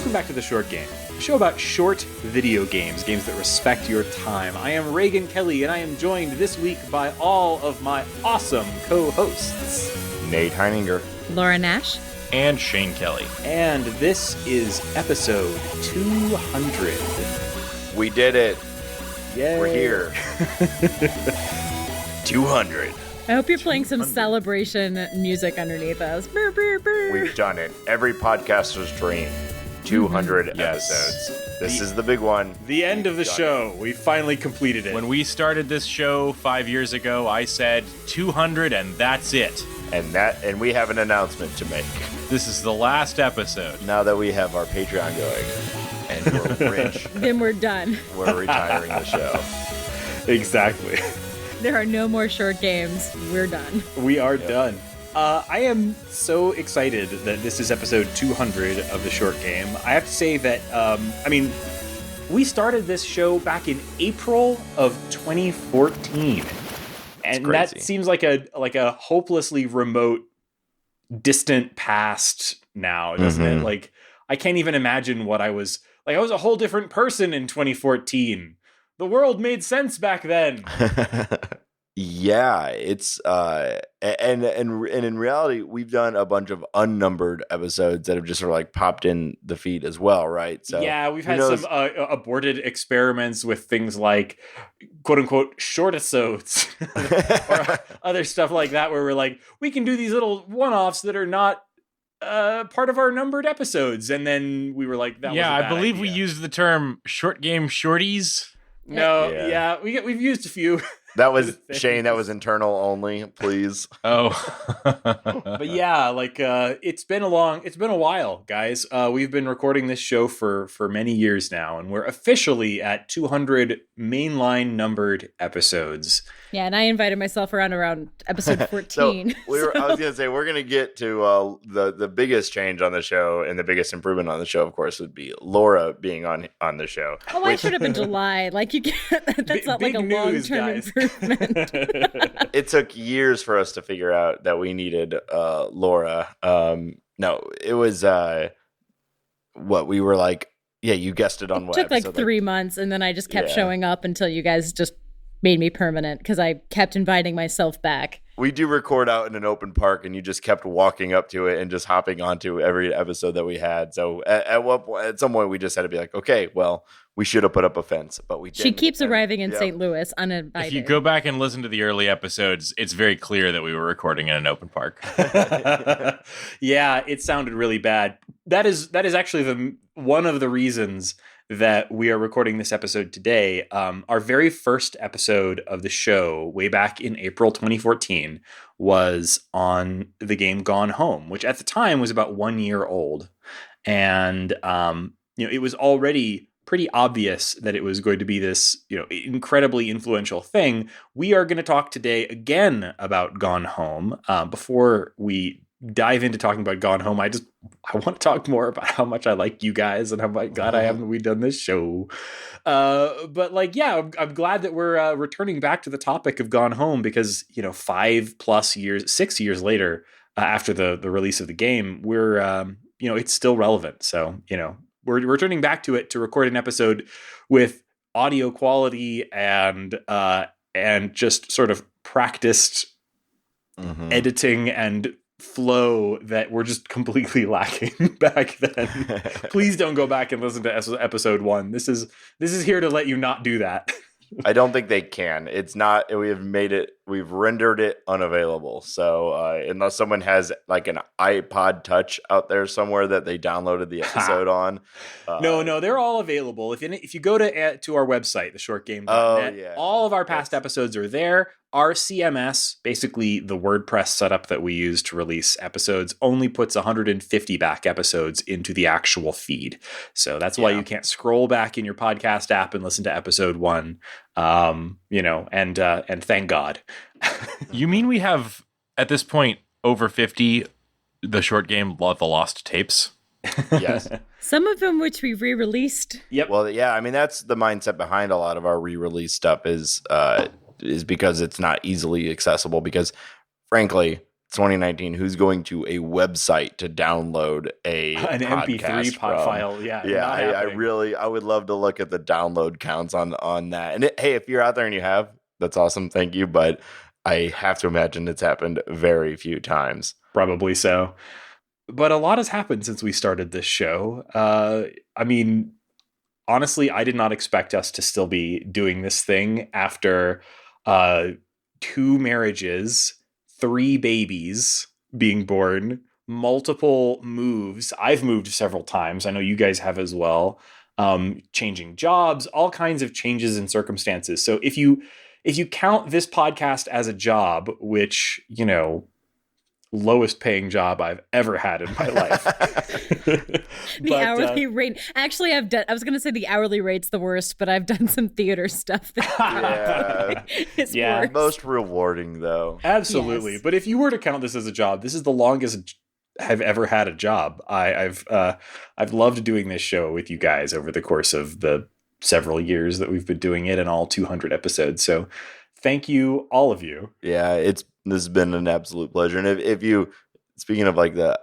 welcome back to The Short Game, a show about short video games, games that respect your time. I am Raygan Kelly, and I am joined this week by all of my awesome co-hosts. Nate Heininger. Laura Nash. And Shane Kelly. And this is episode 200. We did it. Yay. We're here. 200. I hope you're playing some celebration music underneath us. Brr, brr, brr. We've done it. Every podcaster's dream. 200 episodes. This is the big one. The end of the show. We finally completed it. When we started this show 5 years ago, I said 200 and that's it. And we have an announcement to make. This is the last episode. Now that we have our Patreon going and we're rich, Then we're done. we're retiring the show. Exactly. There are no more short games. We're done. We are done. I am so excited that this is episode 200 of The Short Game. I have to say that, we started this show back in April of 2014. And that seems like a hopelessly remote, distant past now, doesn't it? Like, I can't even imagine what I was... Like, I was a whole different person in 2014. The world made sense back then. Yeah, it's and in reality, we've done a bunch of unnumbered episodes that have just sort of like popped in the feed as well, right? So yeah, we've had some aborted experiments with things like "quote unquote" short-episodes or other stuff like that, where we're like, we can do these little one-offs that are not part of our numbered episodes, and then we were like, that was a bad I believe idea. we used the term short game shorties. No, we've used a few. That was Shane. That was internal only, please. Oh, But yeah, like it's been a while, guys. We've been recording this show for many years now, and we're officially at 200 mainline numbered episodes. Yeah, and I invited myself around episode 14. So I was gonna say we're gonna get to the biggest change on the show, and the biggest improvement on the show, of course, would be Laura being on the show. Oh, I should have been July. Like you can't. That's not like a long-term improvement. It took years for us to figure out that we needed Laura. No, it was what we were like. Yeah, you guessed it on It what took like episode, 3 months, and then I just kept showing up until you guys just made me permanent because I kept inviting myself back. We do record out in an open park, and you just kept walking up to it and just hopping onto every episode that we had. So at some point, we just had to be like, okay, well, we should have put up a fence, but we didn't. She keeps arriving in St. Louis uninvited. if you go back and listen to the early episodes, it's very clear that we were recording in an open park. Yeah, it sounded really bad. That is actually one of the reasons that we are recording this episode today. Our very first episode of the show, way back in April 2014, was on the game Gone Home, which at the time was about 1 year old. And, it was already pretty obvious that it was going to be this, incredibly influential thing. We are going to talk today again about Gone Home. Before we dive into talking about Gone Home, I want to talk more about how much I like you guys and how glad I am that we've done this show. But I'm glad that we're returning back to the topic of Gone Home because, 6 years later, after the release of the game, we're, it's still relevant. So, we're returning back to it to record an episode with audio quality and just sort of practiced editing and flow that were just completely lacking back then. Please don't go back and listen to episode 1. This is here to let you not do that. I don't think they can. It's not. We've rendered it unavailable. So unless someone has like an iPod Touch out there somewhere that they downloaded the episode on, no, they're all available. If you go to our website, theshortgame.net, all of our past episodes are there. Our CMS, basically the WordPress setup that we use to release episodes, only puts 150 back episodes into the actual feed. So that's why you can't scroll back in your podcast app and listen to episode 1. And thank God. You mean we have, at this point, over 50 The Short Game The Lost Tapes? Yes. Some of them which we re-released. Yep. Well, yeah, I mean, that's the mindset behind a lot of our re-release stuff is because it's not easily accessible because, frankly, 2019 who's going to a website to download an MP3 podcast file. Yeah, I would love to look at the download counts on that. And hey, if you're out there and you have, that's awesome, thank you. But I have to imagine it's happened very few times. Probably so. But a lot has happened since we started this show. I mean, honestly, I did not expect us to still be doing this thing after 2 marriages, 3 babies being born, multiple moves. I've moved several times. I know you guys have as well. Changing jobs, all kinds of changes in circumstances. So if you count this podcast as a job, which, lowest paying job I've ever had in my life. The hourly rate. Actually, I was going to say the hourly rate's the worst, but I've done some theater stuff. It's worse. Most rewarding, though. Absolutely. Yes. But if you were to count this as a job, this is the longest I've ever had a job. I've loved doing this show with you guys over the course of the several years that we've been doing it and all 200 episodes. So thank you, all of you. Yeah, this has been an absolute pleasure. And if you, speaking of like the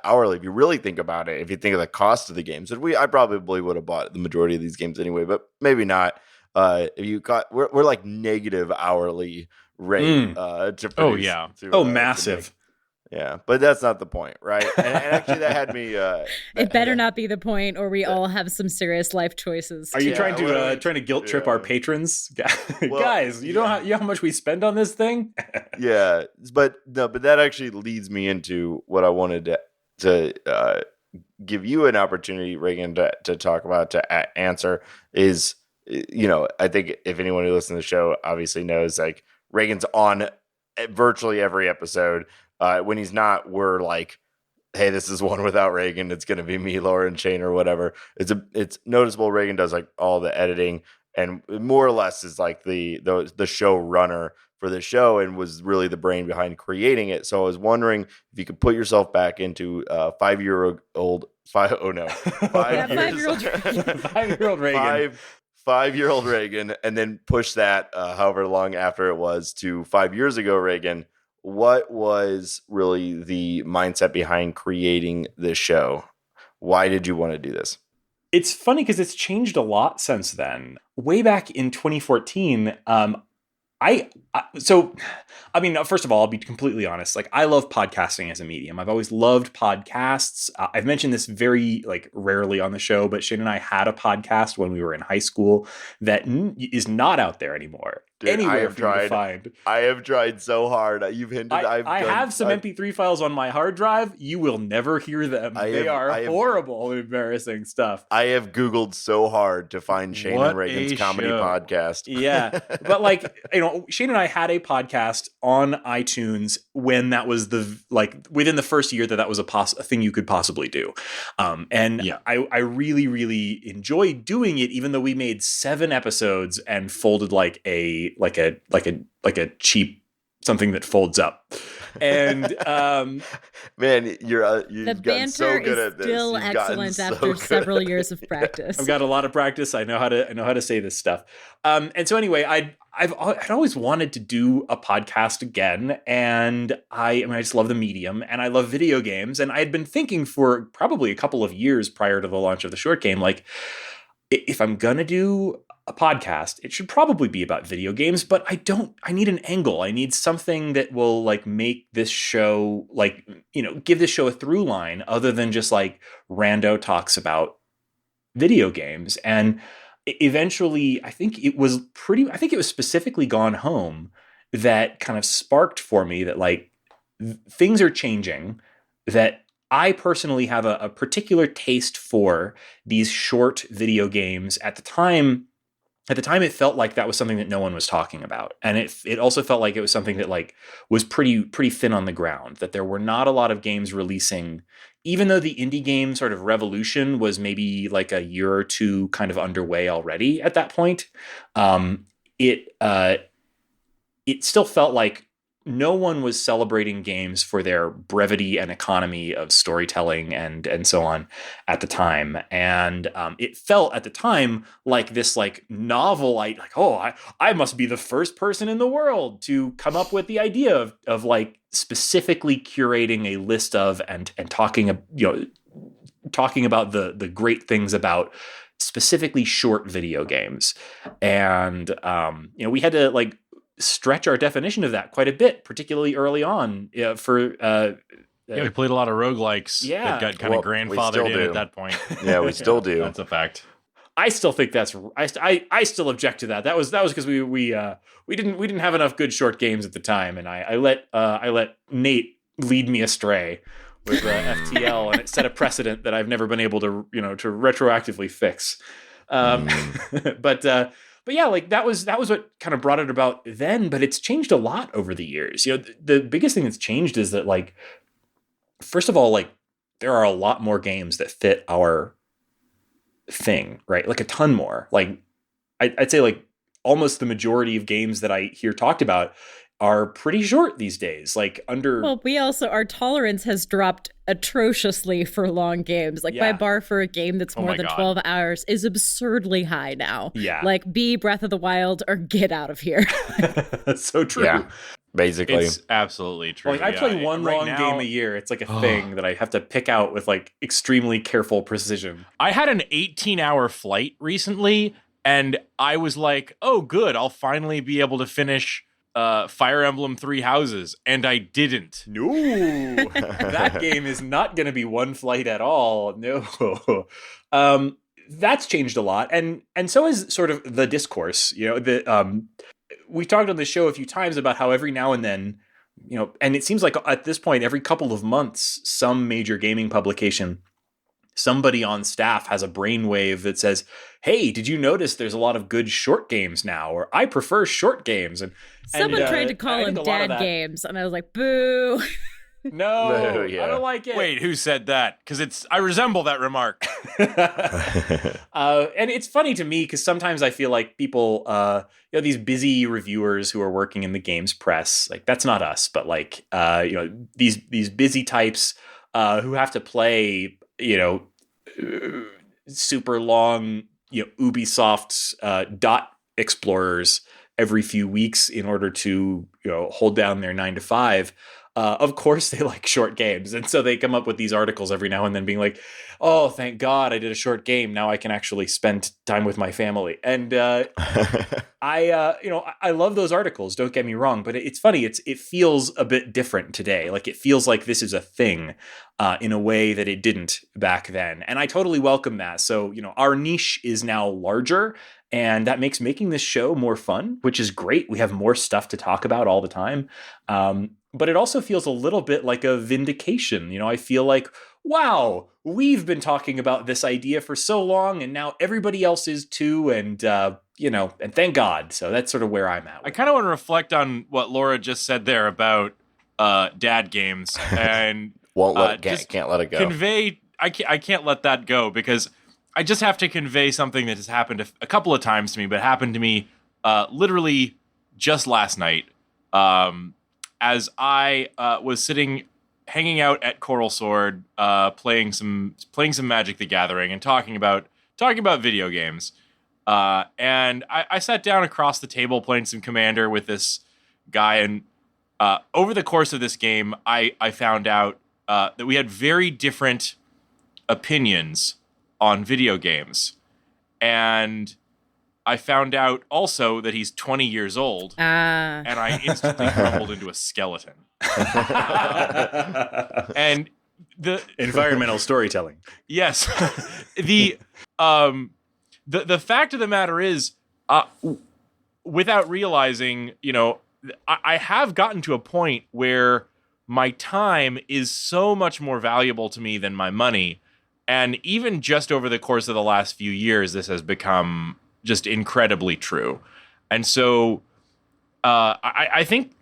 hourly, if you really think about it, if you think of the cost of the games, I probably would have bought the majority of these games anyway, but maybe not. If you got, we're like negative hourly rate to produce. Oh yeah. Massive. Yeah, but that's not the point, right? And actually, that had me. It better not be the point, or we all have some serious life choices. Are you trying to guilt trip our patrons, guys? You know how much we spend on this thing? Yeah, but that actually leads me into what I wanted to give you an opportunity, Raygan, to talk about, to answer is, I think if anyone who listens to the show obviously knows, like, Raygan's on virtually every episode. When he's not, we're like, hey, this is one without Raygan. It's going to be me, Laura, and Shane, or whatever. It's noticeable. Raygan does like all the editing and more or less is like the show runner for the show and was really the brain behind creating it. So I was wondering if you could put yourself back into 5-year-old Raygan. 5-year-old Raygan, and then push that however long after it was to 5 years ago Raygan. What was really the mindset behind creating this show? Why did you want to do this? It's funny because it's changed a lot since then. Way back in 2014, first of all, I'll be completely honest. Like, I love podcasting as a medium. I've always loved podcasts. I've mentioned this very rarely on the show, but Shane and I had a podcast when we were in high school that is not out there anymore. Dude, anywhere for you to find. I have tried so hard. You've hinted. I have some MP3 files on my hard drive. You will never hear them. They are horrible and embarrassing stuff. I have Googled so hard to find Shane and Raygan's comedy podcast. Yeah, but Shane and I had a podcast on iTunes when that was within the first year that was a thing you could possibly do. I really, really enjoyed doing it, even though we made 7 episodes and folded like a cheap something that folds up. And man, you've gotten so good at this. Still excellent after several years of practice. I've got a lot of practice. I know how to say this stuff. And so anyway, I'd always wanted to do a podcast again, and I just love the medium, and I love video games, and I had been thinking for probably a couple of years prior to the launch of the short game, like, if I'm gonna do a podcast, it should probably be about video games, but I need an angle. I need something that will make this show, give this show a through line other than just rando talks about video games. And eventually I think it was specifically Gone Home that kind of sparked for me that things are changing, that I personally have a particular taste for these short video games. At the time, it felt like that was something that no one was talking about. And it also felt like it was something that was pretty thin on the ground, that there were not a lot of games releasing, even though the indie game sort of revolution was maybe a year or two kind of underway already at that point. It still felt like no one was celebrating games for their brevity and economy of storytelling and so on at the time. And it felt at the time like this like novel, I must be the first person in the world to come up with the idea of like specifically curating a list of and talking, talking about the great things about specifically short video games. And, we had to like stretch our definition of that quite a bit, particularly early on. We played a lot of roguelikes that got kind of grandfathered in at that point. Yeah, we still do. That's a fact. I still think I still object to that. That was because we didn't have enough good short games at the time, and I let Nate lead me astray with FTL, and it set a precedent that I've never been able to to retroactively fix. But yeah, like that was what kind of brought it about then, but it's changed a lot over the years. The biggest thing that's changed is that, like, first of all, like, there are a lot more games that fit our thing, right? Like a ton more. Like I'd say like almost the majority of games that I hear talked about are pretty short these days. Well, our tolerance has dropped atrociously for long games. Like my bar for a game that's more than 12 hours is absurdly high now. Yeah. Like be Breath of the Wild or get out of here. That's so true. Yeah. Basically. It's absolutely true. Like I play one long game a year. It's like a thing that I have to pick out with like extremely careful precision. I had an 18-hour flight recently, and I was like, oh, good. I'll finally be able to finish Fire Emblem Three Houses, and I didn't. No, that game is not going to be one flight at all. No, that's changed a lot, and so is sort of the discourse. We talked on the show a few times about how every now and then, and it seems like at this point, every couple of months, some major gaming publication, somebody on staff has a brainwave that says, hey, did you notice there's a lot of good short games now? Or I prefer short games. And someone tried to call them dad games. And I was like, boo. No, I don't like it. Wait, who said that? Because I resemble that remark. And it's funny to me because sometimes I feel like people, these busy reviewers who are working in the games press, like that's not us, but like, these busy types who have to play, super long, Ubisoft dot explorers every few weeks in order to, hold down their 9 to 5. Of course they like short games. And so they come up with these articles every now and then being like, oh, thank God I did a short game. Now I can actually spend time with my family. And I love those articles. Don't get me wrong. But it's funny. It feels a bit different today. Like it feels like this is a thing in a way that it didn't back then. And I totally welcome that. So, our niche is now larger. And that makes making this show more fun, which is great. We have more stuff to talk about all the time. But it also feels a little bit like a vindication. I feel like, wow, we've been talking about this idea for so long and now everybody else is too. And, and thank God. So that's sort of where I'm at. I kind of want to reflect on what Laura just said there about dad games and can't let it go. I can't let that go because I just have to convey something that has happened a couple of times to me, but happened to me literally just last night. As I was hanging out at Coral Sword, playing some Magic: The Gathering, and talking about video games. And I sat down across the table playing some Commander with this guy, and over the course of this game, I found out that we had very different opinions on video games, and I found out also that he's 20 years old, and I instantly crumbled into a skeleton. And the environmental storytelling. Yes. The fact of the matter is, without realizing, I have gotten to a point where my time is so much more valuable to me than my money. And even just over the course of the last few years, this has become just incredibly true. And so I think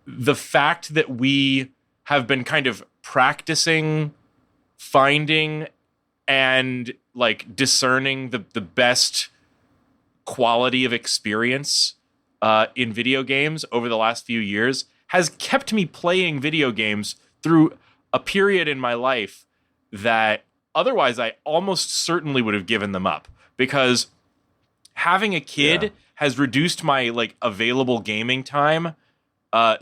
the fact that we have been kind of practicing finding and like discerning the best quality of experience in video games over the last few years has kept me playing video games through a period in my life that otherwise I almost certainly would have given them up, because having a kid has reduced my like available gaming time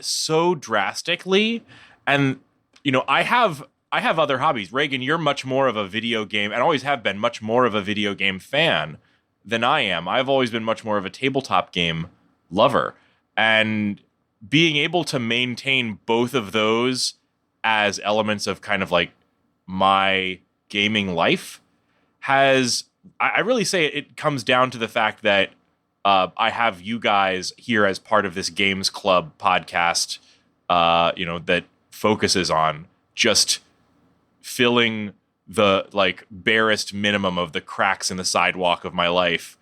so drastically. And you know, I have other hobbies. Raygan, you're much more of a video game, and always have been much more of a video game fan than I am. I've always been much more of a tabletop game lover. And being able to maintain both of those as elements of kind of like my gaming life has, I really say it comes down to the fact that I have you guys here as part of this Games Club podcast, that focuses on just filling the like barest minimum of the cracks in the sidewalk of my life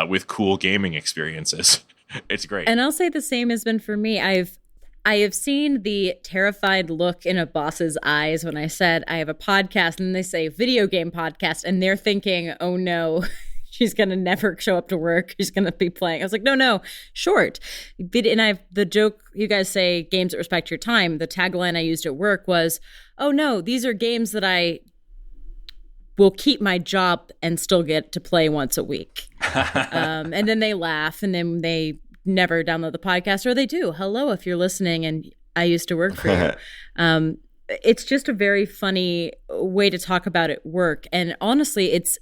with cool gaming experiences. It's great. And I'll say the same has been for me. I have seen the terrified look in a boss's eyes when I said I have a podcast, and they say video game podcast, and they're thinking, oh no, she's going to never show up to work. She's going to be playing. I was like, no, short. And the joke, you guys say games that respect your time. The tagline I used at work was, oh no, these are games that I will keep my job and still get to play once a week. And then they laugh, and then they never download the podcast, or they do. Hello, if you're listening, and I used to work for you. It's just a very funny way to talk about it work. And honestly, it's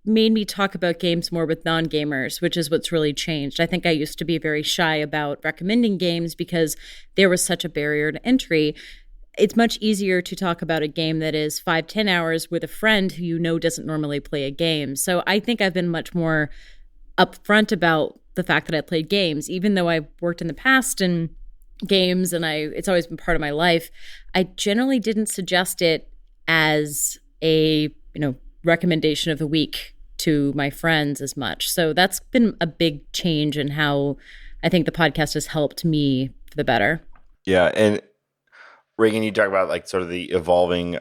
made me talk about games more with non-gamers, which is what's really changed. I think I used to be very shy about recommending games because there was such a barrier to entry. It's much easier to talk about a game that is 5-10 hours with a friend who you know doesn't normally play a game. So I think I've been much more upfront about the fact that I played games, even though I've worked in the past in games and it's always been part of my life. I generally didn't suggest it as a, recommendation of the week to my friends as much. So that's been a big change in how I think the podcast has helped me for the better. Yeah. And Raygan, you talk about like sort of the evolving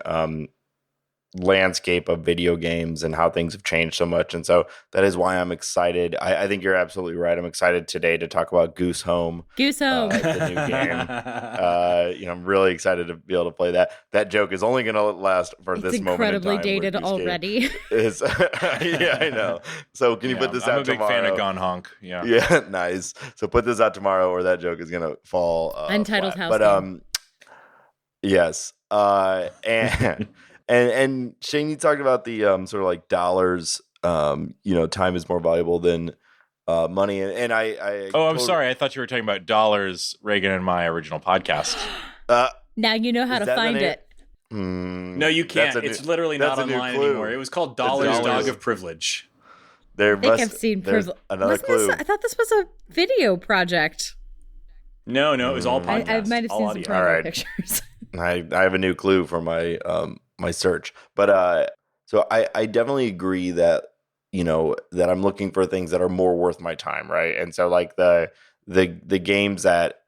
landscape of video games and how things have changed so much. And so that is why I'm excited. I think you're absolutely right. I'm excited today to talk about Goose Home. Goose Home. The new game. I'm really excited to be able to play that. That joke is only going to last for this moment in time. It's incredibly dated already. Yeah, I know. So can you put this out tomorrow? I'm a big fan of Gone Honk. Yeah. Yeah, nice. So put this out tomorrow, or that joke is going to fall Untitled flat. House game. Yes. And Shane, you talked about the sort of like dollars. Time is more valuable than money. And I I'm sorry. I thought you were talking about dollars, Raygan, and my original podcast. Now you know how to find it. No, you can't. It's literally not online anymore. It was called Dollars Dog of Privilege. I think I've seen Privilege. Another clue. I thought this was a video project. No, it was all podcast. I might have seen some promo pictures. I have a new clue for my my search, but so I definitely agree that that I'm looking for things that are more worth my time, right? And so like the games that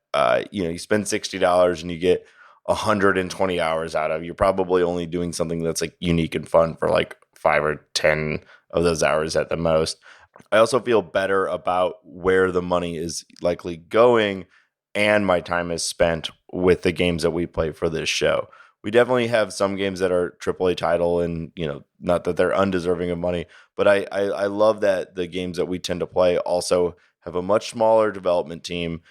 you spend $60 and you get 120 hours out of, you're probably only doing something that's like unique and fun for like 5 or 10 of those hours at the most. I also feel better about where the money is likely going, and my time is spent with the games that we play for this show. We definitely have some games that are AAA title, and not that they're undeserving of money, but I love that the games that we tend to play also have a much smaller development team,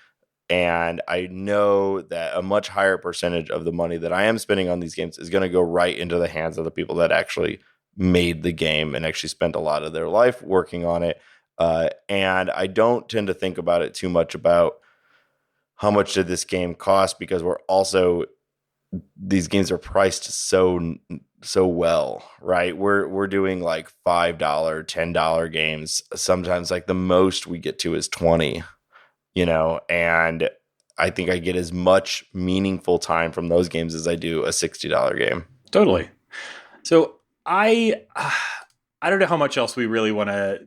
and I know that a much higher percentage of the money that I am spending on these games is going to go right into the hands of the people that actually made the game and actually spent a lot of their life working on it. And I don't tend to think about it too much about how much did this game cost, because these games are priced so well, right? We're doing like $5, $10 games. Sometimes like the most we get to is 20, and I think I get as much meaningful time from those games as I do a $60 game. Totally. So I don't know how much else we really want to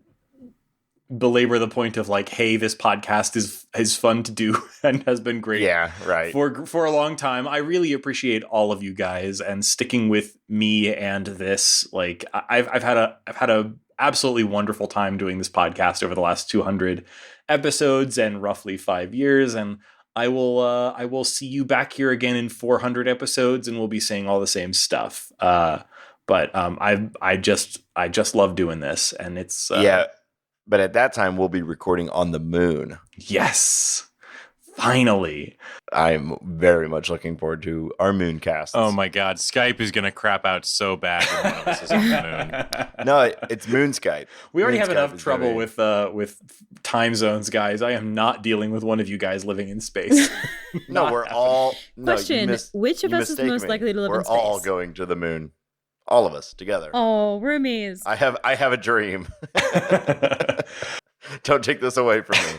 belabor the point of like, hey, this podcast is fun to do and has been great. Yeah, right. For a long time. I really appreciate all of you guys and sticking with me and this. Like I've had a absolutely wonderful time doing this podcast over the last 200 episodes and roughly 5 years, and I will see you back here again in 400 episodes, and we'll be saying all the same stuff. But I just love doing this, and it's yeah. But at that time, we'll be recording on the moon. Yes, finally. I'm very much looking forward to our mooncasts. Oh my God, Skype is gonna crap out so bad when one of us is on the moon. No, it's Moon Skype. We already Moon have Skype enough is trouble with time zones, guys. I am not dealing with one of you guys living in space. No, we're all. Question: which of us is most likely to live in space? We're all going to the moon. All of us together. Oh, roomies. I have a dream. Don't take this away from me.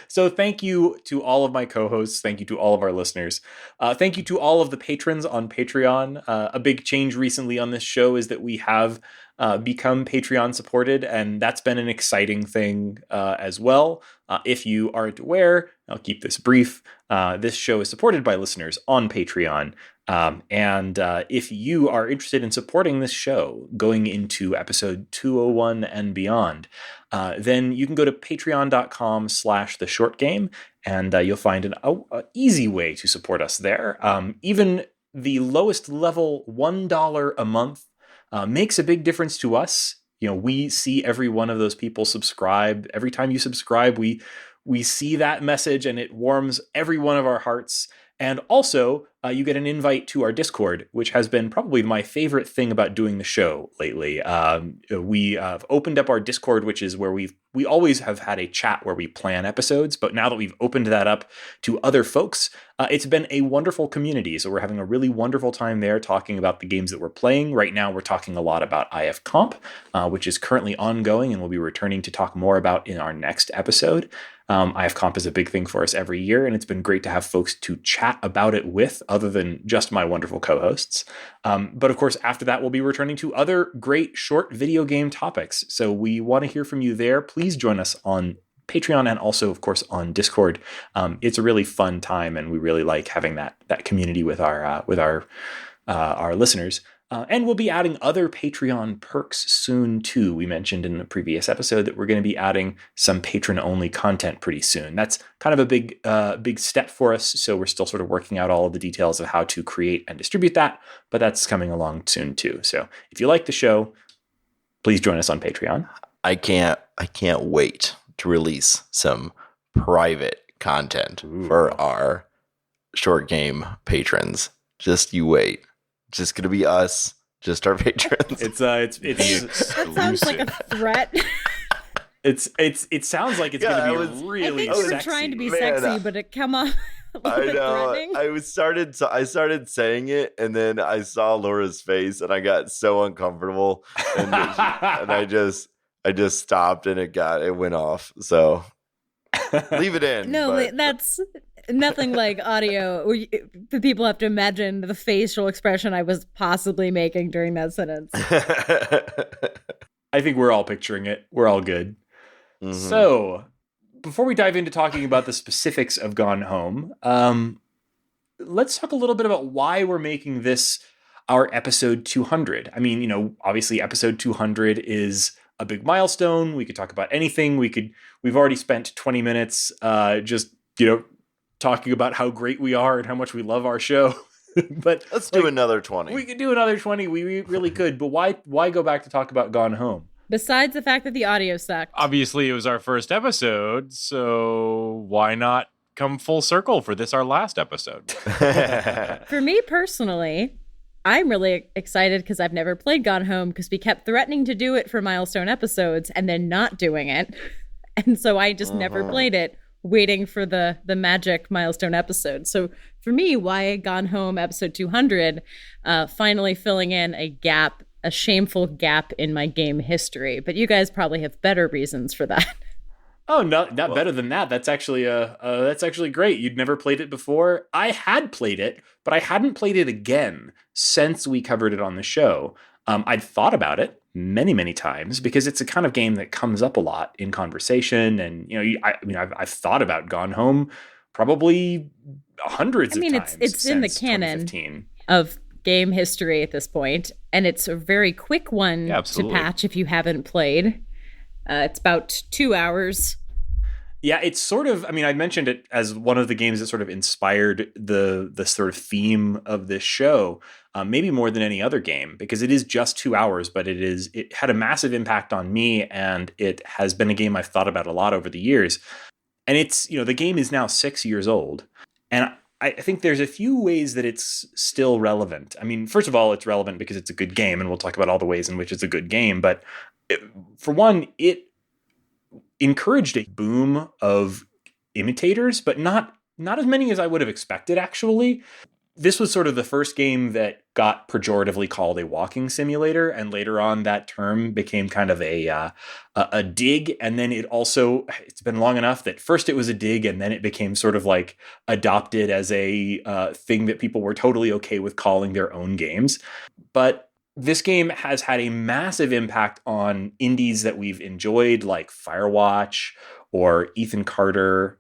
So thank you to all of my co-hosts. Thank you to all of our listeners. Thank you to all of the patrons on Patreon. A big change recently on this show is that we have become Patreon supported, and that's been an exciting thing as well. If you aren't aware, I'll keep this brief. This show is supported by listeners on Patreon. And if you are interested in supporting this show going into episode 201 and beyond, then you can go to patreon.com/theshortgame, and you'll find an easy way to support us there. Even the lowest level $1 a month makes a big difference to us. You know, we see every one of those people subscribe. Every time you subscribe, we see that message, and it warms every one of our hearts. And also, you get an invite to our Discord, which has been probably my favorite thing about doing the show lately. We have opened up our Discord, which is where we always have had a chat where we plan episodes, but now that we've opened that up to other folks, it's been a wonderful community. So we're having a really wonderful time there talking about the games that we're playing. Right now, we're talking a lot about IF Comp, which is currently ongoing and we'll be returning to talk more about in our next episode. IF Comp is a big thing for us every year, and it's been great to have folks to chat about it with, other than just my wonderful co-hosts. But of course, after that, we'll be returning to other great short video game topics. So we want to hear from you there. Please join us on Patreon and also, of course, on Discord. It's a really fun time, and we really like having that community with our listeners. And we'll be adding other Patreon perks soon, too. We mentioned in the previous episode that we're going to be adding some patron-only content pretty soon. That's kind of a big step for us, so we're still sort of working out all of the details of how to create and distribute that, but that's coming along soon, too. So if you like the show, please join us on Patreon. I can't wait to release some private content for our short game patrons. Just you wait. Just gonna be us, just our patrons. It's that sounds like a threat. It sounds like it's gonna be really I think sexy. we're trying to be sexy, but it come off a little bit threatening. I started saying it, and then I saw Laura's face, and I got so uncomfortable, and I just stopped, and it went off. So leave it in. No, that's nothing like audio. The people have to imagine the facial expression I was possibly making during that sentence. I think we're all picturing it. We're all good. Mm-hmm. So, before we dive into talking about the specifics of Gone Home, let's talk a little bit about why we're making this our episode 200. I mean, obviously episode 200 is a big milestone. We could talk about anything. We've already spent 20 minutes talking about how great we are and how much we love our show. But let's do another 20. We could do another 20. We really could. But why go back to talk about Gone Home? Besides the fact that the audio sucked. Obviously, it was our first episode, so why not come full circle for this, our last episode? For me personally, I'm really excited because I've never played Gone Home, because we kept threatening to do it for milestone episodes and then not doing it. And so I just never played it, waiting for the magic milestone episode. So for me, why Gone Home episode 200, finally filling in a shameful gap in my game history. But you guys probably have better reasons for that. Oh, not better than that. That's actually great. You'd never played it before. I had played it, but I hadn't played it again since we covered it on the show. I'd thought about it many, many times because it's a kind of game that comes up a lot in conversation. And, I've thought about Gone Home probably hundreds of times. It's in the canon of game history at this point, and it's a very quick one to patch if you haven't played. It's about 2 hours. Yeah, it's sort of, I mean, I mentioned it as one of the games that sort of inspired the sort of theme of this show, maybe more than any other game, because it is just 2 hours, but it had a massive impact on me, and it has been a game I've thought about a lot over the years. And it's, the game is now 6 years old. And I think there's a few ways that it's still relevant. I mean, first of all, it's relevant because it's a good game, and we'll talk about all the ways in which it's a good game. But for one, it encouraged a boom of imitators, but not as many as I would have expected, actually. This was sort of the first game that got pejoratively called a walking simulator, and later on that term became kind of a dig. And then it's been long enough that first it was a dig, and then it became sort of like adopted as a thing that people were totally okay with calling their own games. But this game has had a massive impact on indies that we've enjoyed, like Firewatch or Ethan Carter,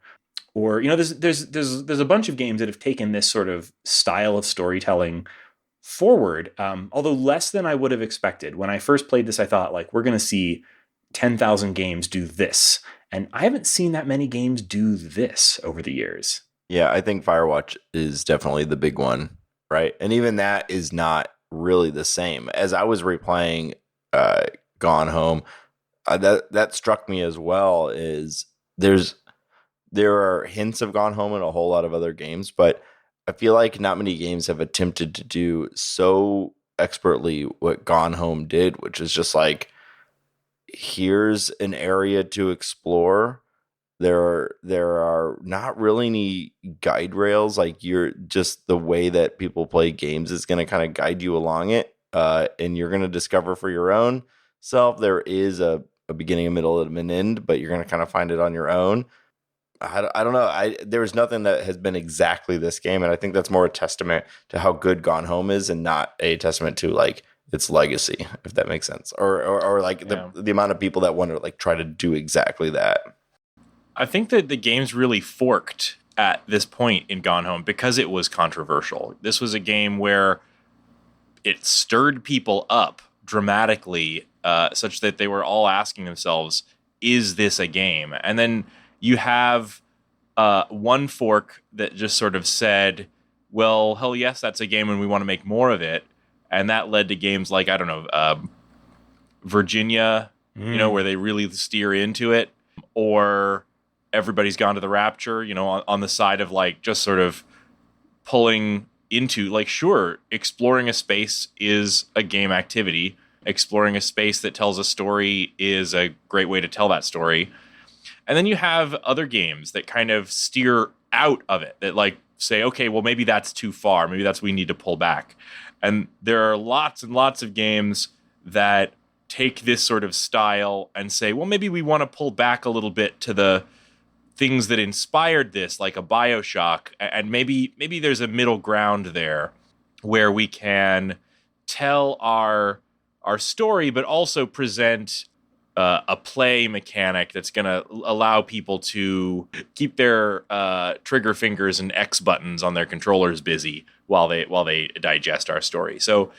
or there's a bunch of games that have taken this sort of style of storytelling forward, although less than I would have expected. When I first played this, I thought, like, we're going to see 10,000 games do this, and I haven't seen that many games do this over the years. Yeah, I think Firewatch is definitely the big one, right? And even that is not really the same. As I was replaying Gone Home, that struck me as well. Is there are hints of Gone Home in a whole lot of other games, but I feel like not many games have attempted to do so expertly what Gone Home did, which is just like, here's an area to explore. There are not really any guide rails. Like, you're just, the way that people play games is going to kind of guide you along it, and you're going to discover for your own self. There is a beginning, a middle, and an end, but you're going to kind of find it on your own. I don't know. There was nothing that has been exactly this game, and I think that's more a testament to how good Gone Home is, and not a testament to like its legacy, if that makes sense, or like the amount of people that want to like try to do exactly that. I think that the game's really forked at this point in Gone Home because it was controversial. This was a game where it stirred people up dramatically, such that they were all asking themselves, is this a game? And then you have one fork that just sort of said, well, hell yes, that's a game and we want to make more of it. And that led to games like, I don't know, Virginia, where they really steer into it, or Everybody's Gone to the Rapture, on the side of like just sort of pulling into, like, sure, exploring a space is a game activity. Exploring a space that tells a story is a great way to tell that story. And then you have other games that kind of steer out of it, that like say, okay, well, maybe that's too far. Maybe we need to pull back. And there are lots and lots of games that take this sort of style and say, well, maybe we want to pull back a little bit to the things that inspired this, like a BioShock. And maybe there's a middle ground there where we can tell our story, but also present a play mechanic that's going to allow people to keep their trigger fingers and X buttons on their controllers busy while they digest our story. So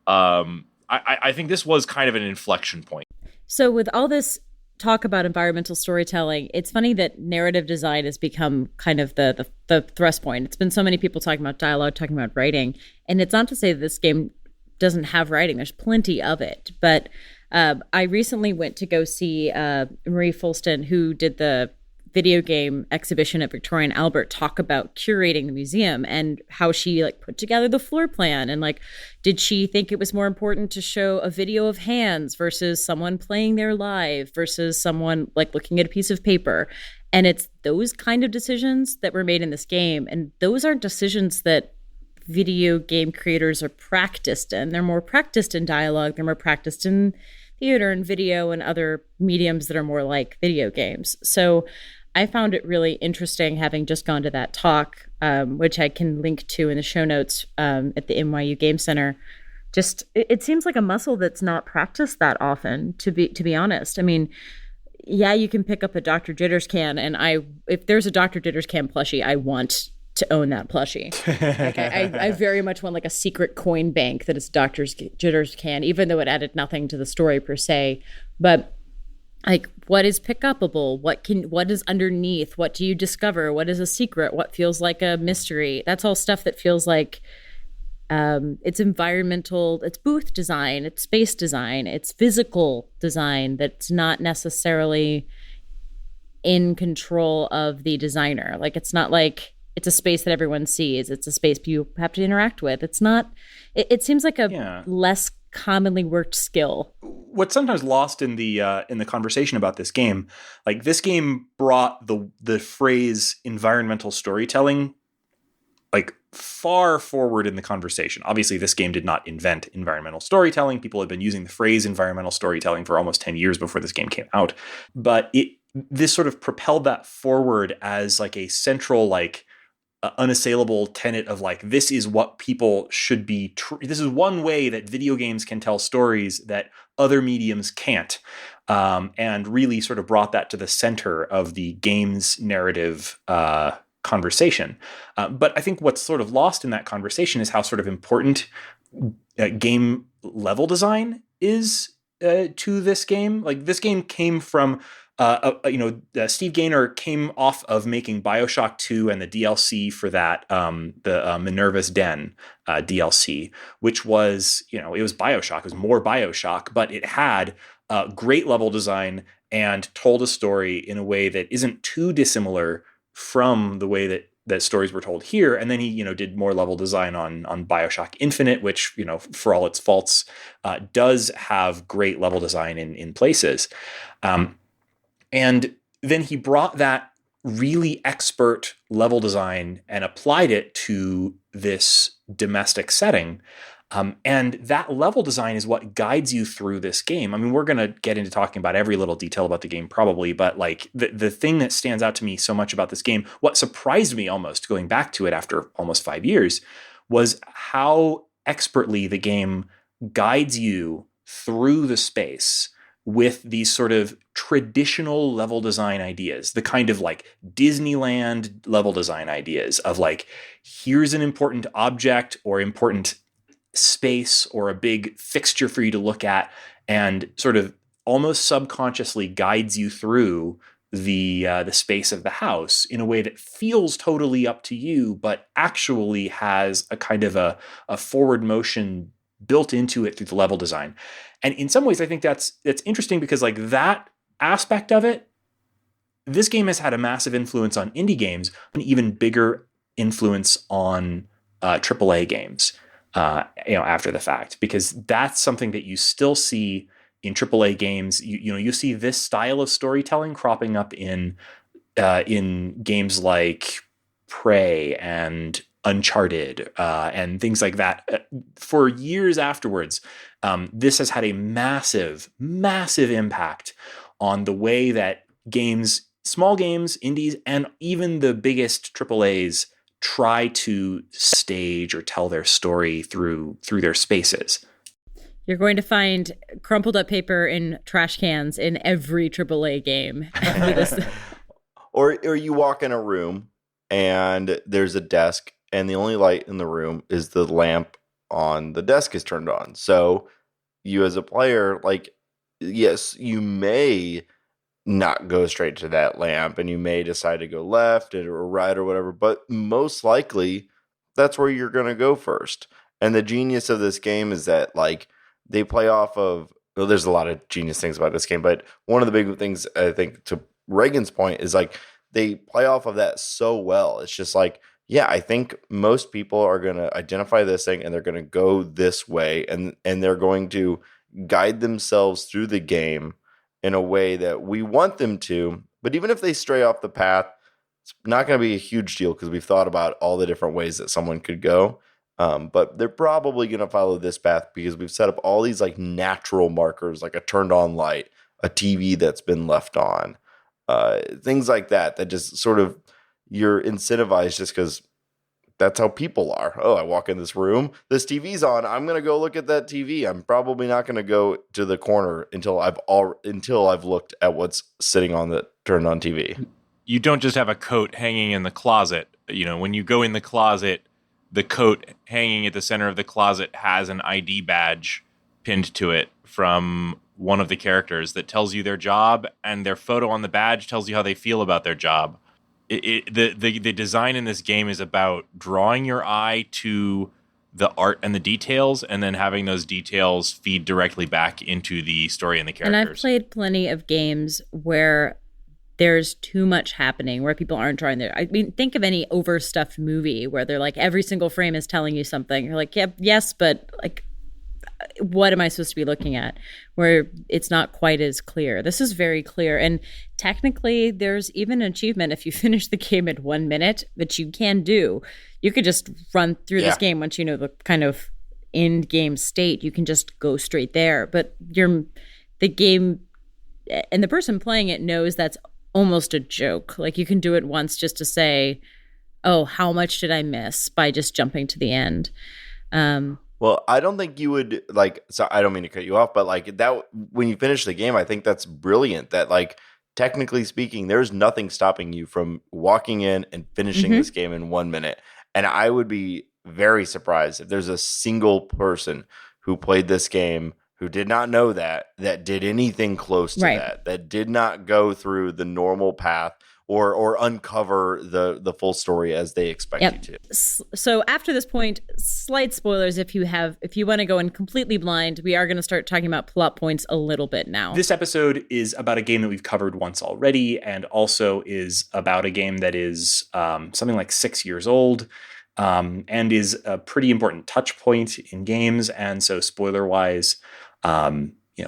I think this was kind of an inflection point. So with all this talk about environmental storytelling, it's funny that narrative design has become kind of the thrust point. It's been so many people talking about dialogue, talking about writing, and it's not to say that this game doesn't have writing. There's plenty of it, but I recently went to go see Marie Fulston, who did the video game exhibition at Victoria and Albert, talk about curating the museum and how she like put together the floor plan, and like, did she think it was more important to show a video of hands versus someone playing there live versus someone like looking at a piece of paper. And it's those kind of decisions that were made in this game, and those are decisions that video game creators are practiced in. They're more practiced in dialogue, they're more practiced in theater and video and other mediums that are more like video games. So I found it really interesting, having just gone to that talk, which I can link to in the show notes at the NYU Game Center. Just it seems like a muscle that's not practiced that often, to be honest. I mean, yeah, you can pick up a Dr. Jitters can, and if there's a Dr. Jitters can plushie, I want to own that plushie. Like I very much want like a secret coin bank that is Dr. Jitters can, even though it added nothing to the story per se. But Like, what is pick upable? What is underneath? What do you discover? What is a secret? What feels like a mystery? That's all stuff that feels like it's environmental, it's booth design, it's space design, it's physical design that's not necessarily in control of the designer. Like, it's not like it's a space that everyone sees. It's a space you have to interact with. It's not, it seems like a less commonly worked skill. What's sometimes lost in the conversation about this game, like this game brought the phrase environmental storytelling like far forward in the conversation. Obviously, this game did not invent environmental storytelling. People had been using the phrase environmental storytelling for almost 10 years before this game came out. But this sort of propelled that forward as like a central, like unassailable tenet of like, this is what people should be. This is one way that video games can tell stories that other mediums can't. And really sort of brought that to the center of the game's narrative conversation. But I think what's sort of lost in that conversation is how sort of important game level design is to this game. Like this game came from, Steve Gaynor came off of making BioShock 2 and the DLC for that, the Minerva's Den DLC, which was, it was BioShock. It was more BioShock, but it had great level design and told a story in a way that isn't too dissimilar from the way that stories were told here. And then he, did more level design on BioShock Infinite, which, for all its faults, does have great level design in places. And then he brought that really expert level design and applied it to this domestic setting. And that level design is what guides you through this game. I mean, we're going to get into talking about every little detail about the game probably, but like the thing that stands out to me so much about this game, what surprised me almost going back to it after almost 5 years, was how expertly the game guides you through the space with these sort of traditional level design ideas, the kind of like Disneyland level design ideas of like, here's an important object or important space or a big fixture for you to look at, and sort of almost subconsciously guides you through the space of the house in a way that feels totally up to you, but actually has a kind of a forward motion built into it through the level design. And in some ways, I think that's interesting because like that aspect of it, this game has had a massive influence on indie games, an even bigger influence on AAA games. After the fact, because that's something that you still see in AAA games. You see this style of storytelling cropping up in games like Prey and Uncharted and things like that for years afterwards. This has had a massive, massive impact on the way that games, small games, indies, and even the biggest AAAs try to stage or tell their story through their spaces. You're going to find crumpled up paper in trash cans in every AAA game. Or you walk in a room and there's a desk and the only light in the room is the lamp on the desk is turned on. So you as a player, like, yes, you may not go straight to that lamp and you may decide to go left or right or whatever, but most likely that's where you're going to go first. And the genius of this game is that like they play off of, well, there's a lot of genius things about this game, but one of the big things I think to Raygan's point is like they play off of that so well. It's just like, yeah, I think most people are going to identify this thing and they're going to go this way and they're going to guide themselves through the game in a way that we want them to. But even if they stray off the path, it's not going to be a huge deal because we've thought about all the different ways that someone could go. But they're probably going to follow this path because we've set up all these like natural markers, like a turned on light, a TV that's been left on, things like that just sort of you're incentivized just because that's how people are. Oh, I walk in this room, this TV's on. I'm going to go look at that TV. I'm probably not going to go to the corner until I've looked at what's sitting on the turned on TV. You don't just have a coat hanging in the closet. When you go in the closet, the coat hanging at the center of the closet has an ID badge pinned to it from one of the characters that tells you their job, and their photo on the badge tells you how they feel about their job. The design in this game is about drawing your eye to the art and the details, and then having those details feed directly back into the story and the characters. And I've played plenty of games where there's too much happening, where people aren't drawing their... I mean, think of any overstuffed movie where they're like, every single frame is telling you something. You're like, yep, yes, but like, what am I supposed to be looking at? Where it's not quite as clear. This is very clear. And technically, there's even an achievement if you finish the game in 1 minute, which you can do. You could just run through this game once you know the kind of end game state. You can just go straight there. But the game and the person playing it knows that's almost a joke. Like, you can do it once just to say, oh, how much did I miss by just jumping to the end? Well, I don't think you would like, so I don't mean to cut you off, but like that, when you finish the game, I think that's brilliant that like, technically speaking, there's nothing stopping you from walking in and finishing this game in 1 minute. And I would be very surprised if there's a single person who played this game who did not know that did anything close to that did not go through the normal path or uncover the full story as they expect you to. So after this point, slight spoilers if you want to go in completely blind, we are going to start talking about plot points a little bit now. This episode is about a game that we've covered once already, and also is about a game that is something like 6 years old, and is a pretty important touch point in games. And so spoiler-wise,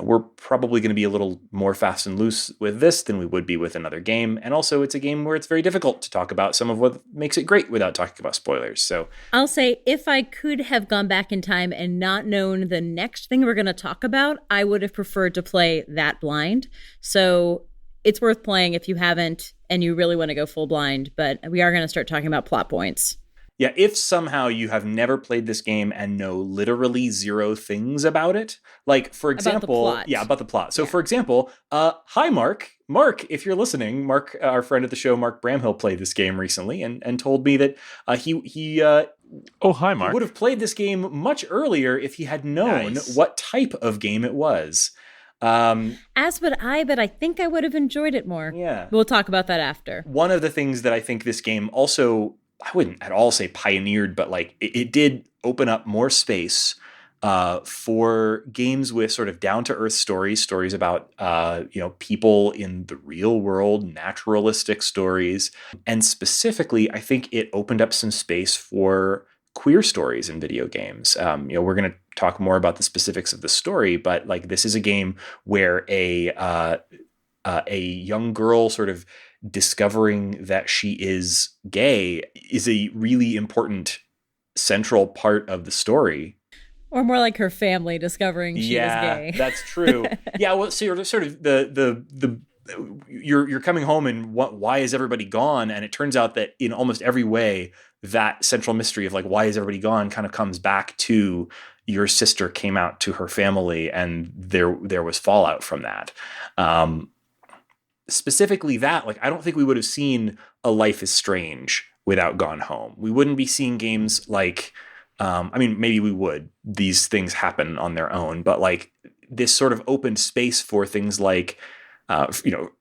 we're probably going to be a little more fast and loose with this than we would be with another game. And also, it's a game where it's very difficult to talk about some of what makes it great without talking about spoilers. So I'll say, if I could have gone back in time and not known the next thing we're going to talk about, I would have preferred to play that blind. So it's worth playing if you haven't and you really want to go full blind. But we are going to start talking about plot points. Yeah, if somehow you have never played this game and know literally zero things about it, like, for example... About the plot. So, for example, hi, Mark. Mark, if you're listening, Mark, our friend of the show, Mark Bramhill, played this game recently and told me that he oh, hi, Mark. would have played this game much earlier if he had known what type of game it was. As would I, but I think I would have enjoyed it more. Yeah. We'll talk about that after. One of the things that I think this game also... I wouldn't at all say pioneered, but like it did open up more space for games with sort of down-to-earth stories about people in the real world, naturalistic stories. And specifically, I think it opened up some space for queer stories in video games. We're going to talk more about the specifics of the story, but like this is a game where a young girl sort of discovering that she is gay is a really important central part of the story. Or more like her family discovering she is gay. Yeah, that's true. Yeah, well, so you're sort of you're coming home and why is everybody gone? And it turns out that in almost every way, that central mystery of like why is everybody gone kind of comes back to your sister came out to her family and there was fallout from that. Specifically that, like, I don't think we would have seen A Life is Strange without Gone Home. We wouldn't be seeing games like, maybe we would. These things happen on their own, but like this sort of opened space for things like,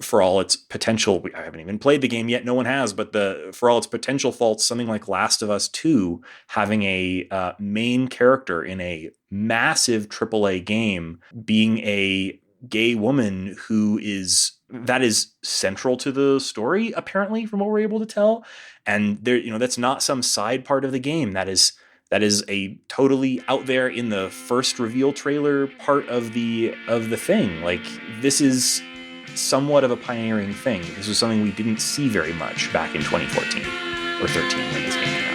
for all its potential, I haven't even played the game yet. No one has, but for all its potential faults, something like Last of Us 2 having a main character in a massive AAA game being a gay woman that is central to the story, apparently, from what we're able to tell. And there, that's not some side part of the game. That is a totally out there in the first reveal trailer part of the thing. Like, this is somewhat of a pioneering thing. This was something we didn't see very much back in 2014 or 13 when this game came out.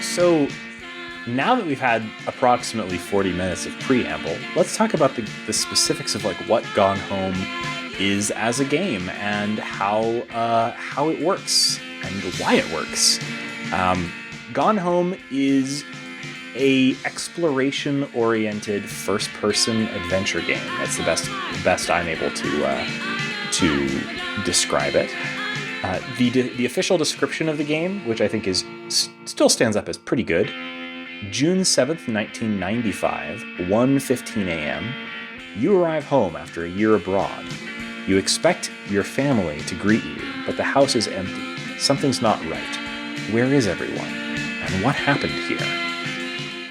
So now that we've had approximately 40 minutes of preamble, let's talk about the specifics of like what Gone Home is as a game and how it works and why it works. Gone Home is a exploration-oriented first-person adventure game. That's the best I'm able to describe it. The official description of the game, which I think still stands up as pretty good. June 7th, 1995, 1:15 a.m. You arrive home after a year abroad. You expect your family to greet you, but the house is empty. Something's not right. Where is everyone? And what happened here?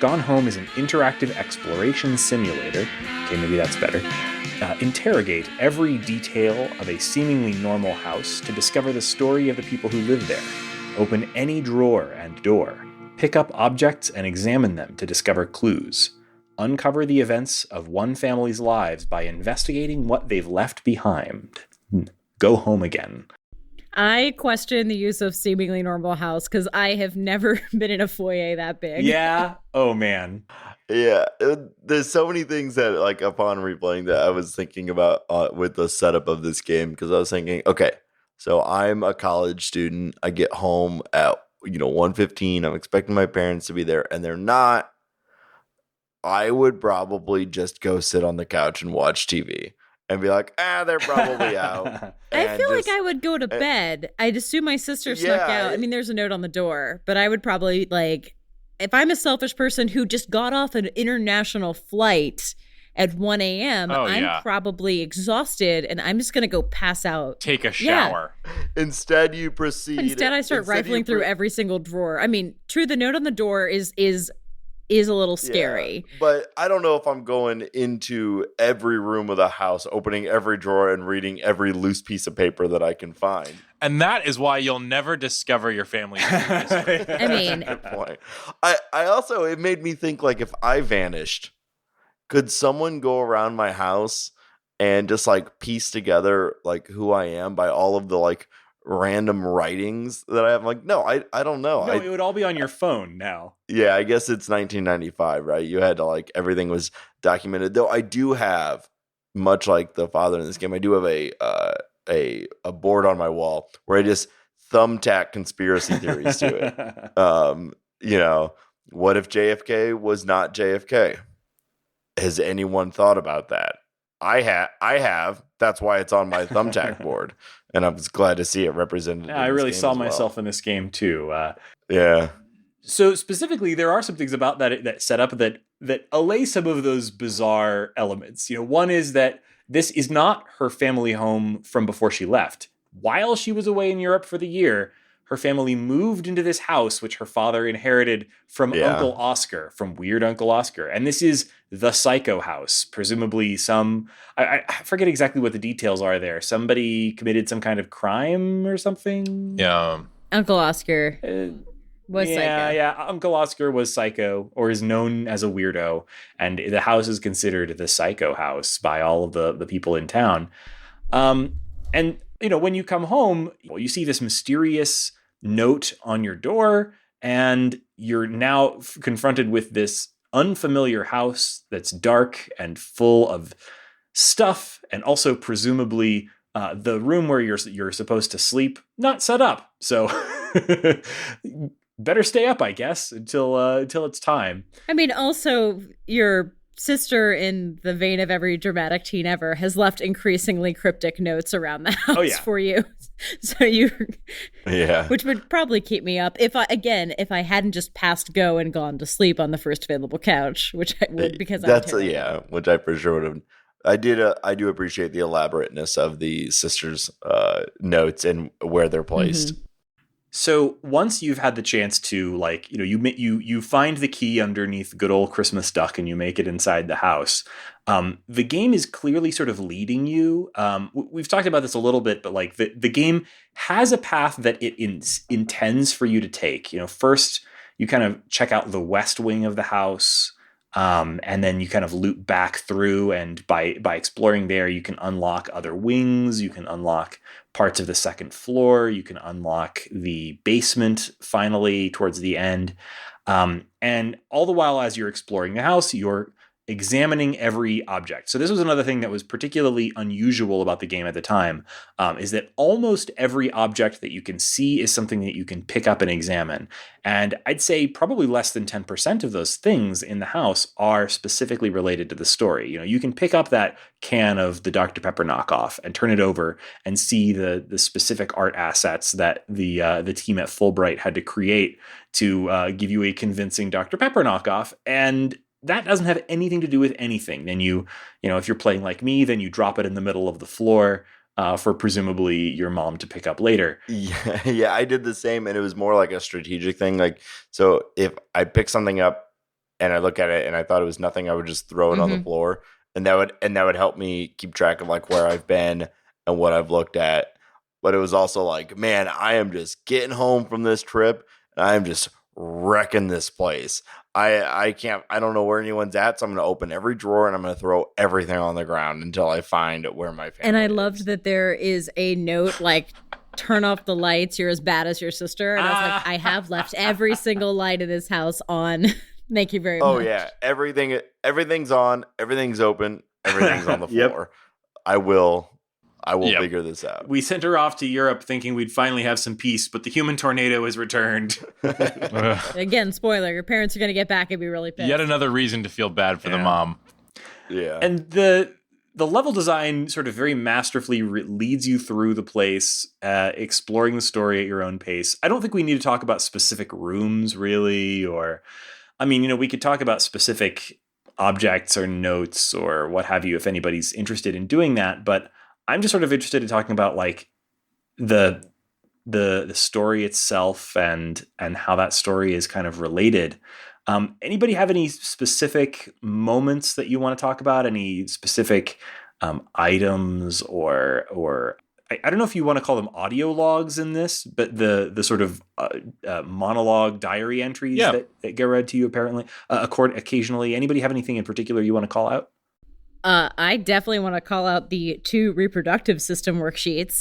Gone Home is an interactive exploration simulator. Okay, maybe that's better. Interrogate every detail of a seemingly normal house to discover the story of the people who live there. Open any drawer and door. Pick up objects and examine them to discover clues. Uncover the events of one family's lives by investigating what they've left behind. Go home again. I question the use of seemingly normal house because I have never been in a foyer that big. Yeah. Oh, man. Yeah. There's so many things that, like, upon replaying that, I was thinking about with the setup of this game, because I was thinking, okay, so I'm a college student. I get home at 1:15. I'm expecting my parents to be there, and they're not. I would probably just go sit on the couch and watch TV. And be like, they're probably out. I feel like I would go to bed. I'd assume my sister snuck out. I mean, there's a note on the door, but I would probably, like, if I'm a selfish person who just got off an international flight at 1 a.m., I'm probably exhausted, and I'm just going to go pass out. Take a shower. Yeah. Instead, you proceed. Instead, I start rifling through every single drawer. I mean, true, the note on the door is a little scary. Yeah, but I don't know if I'm going into every room of the house, opening every drawer and reading every loose piece of paper that I can find. And that is why you'll never discover your family's history. I mean, good point. I also, it made me think, like, if I vanished, could someone go around my house and just, like, piece together, like, who I am by all of the, like, random writings that I have? Like, no, I don't know. No, it would all be on your phone now. Yeah, I guess it's 1995, right? You had to, like, everything was documented. Though I do have, much like the father in this game, I do have a board on my wall where I just thumbtack conspiracy theories to it. What if JFK was not JFK? Has anyone thought about that? I have. That's why it's on my thumbtack board, and I was glad to see it represented. Yeah, I really saw myself in this game too. Yeah. So specifically, there are some things about that setup that allay some of those bizarre elements. One is that this is not her family home from before she left. While she was away in Europe for the year, her family moved into this house, which her father inherited from Uncle Oscar, from Weird Uncle Oscar. And this is the Psycho house. Presumably I forget exactly what the details are there. Somebody committed some kind of crime or something? Yeah. Uncle Oscar was psycho. Yeah, Uncle Oscar was psycho, or is known as a weirdo. And the house is considered the Psycho house by all of the people in town. And when you come home, you see this mysterious note on your door, and you're now confronted with this unfamiliar house that's dark and full of stuff, and also presumably the room where you're supposed to sleep not set up. So better stay up, I guess, until it's time. I mean, also your sister, in the vein of every dramatic teen ever, has left increasingly cryptic notes around the house for you. So which would probably keep me up if I hadn't just passed go and gone to sleep on the first available couch, which I would, because which I for sure would have. I do appreciate the elaborateness of the sisters' notes and where they're placed. Mm-hmm. So once you've had the chance to, like, you find the key underneath good old Christmas duck and you make it inside the house, the game is clearly sort of leading you. We've talked about this a little bit, but like the game has a path that it intends for you to take. First you kind of check out the west wing of the house. And then you kind of loop back through, and by exploring there, you can unlock other wings. You can unlock parts of the second floor. You can unlock the basement finally towards the end. And all the while, as you're exploring the house, you're examining every object. So this was another thing that was particularly unusual about the game at the time, is that almost every object that you can see is something that you can pick up and examine. And I'd say probably less than 10% of those things in the house are specifically related to the story. You know, you can pick up that can of the Dr. Pepper knockoff and turn it over and see the specific art assets that the team at Fulbright had to create to give you a convincing Dr. Pepper knockoff. And that doesn't have anything to do with anything. Then you know, if you're playing like me, then you drop it in the middle of the floor for presumably your mom to pick up later. Yeah, I did the same, and it was more like a strategic thing. Like, so if I pick something up and I look at it and I thought it was nothing, I would just throw it on the floor, and that would help me keep track of like where I've been and what I've looked at. But it was also like, man, I am just getting home from this trip, and I am just wrecking this place. I don't know where anyone's at, so I'm going to open every drawer and I'm going to throw everything on the ground until I find where my family And I is. loved that there is a note like, turn off the lights, you're as bad as your sister. And I was like, I have left every single light in this house on. Thank you very much. Oh yeah, everything's on, everything's open, everything's on the Yep. floor. I will figure this out. We sent her off to Europe thinking we'd finally have some peace, but the human tornado has returned. Again, spoiler, your parents are going to get back and be really pissed. Yet another reason to feel bad for the mom. Yeah. And the level design sort of very masterfully leads you through the place, exploring the story at your own pace. I don't think we need to talk about specific rooms, really, or, I mean, you know, we could talk about specific objects or notes or what have you if anybody's interested in doing that, but I'm just sort of interested in talking about like the story itself and how that story is kind of related. Anybody have any specific moments that you want to talk about? Any specific items or I don't know if you want to call them audio logs in this, but the sort of monologue diary entries that get read to you apparently occasionally. Anybody have anything in particular you want to call out? I definitely want to call out the 2 reproductive system worksheets.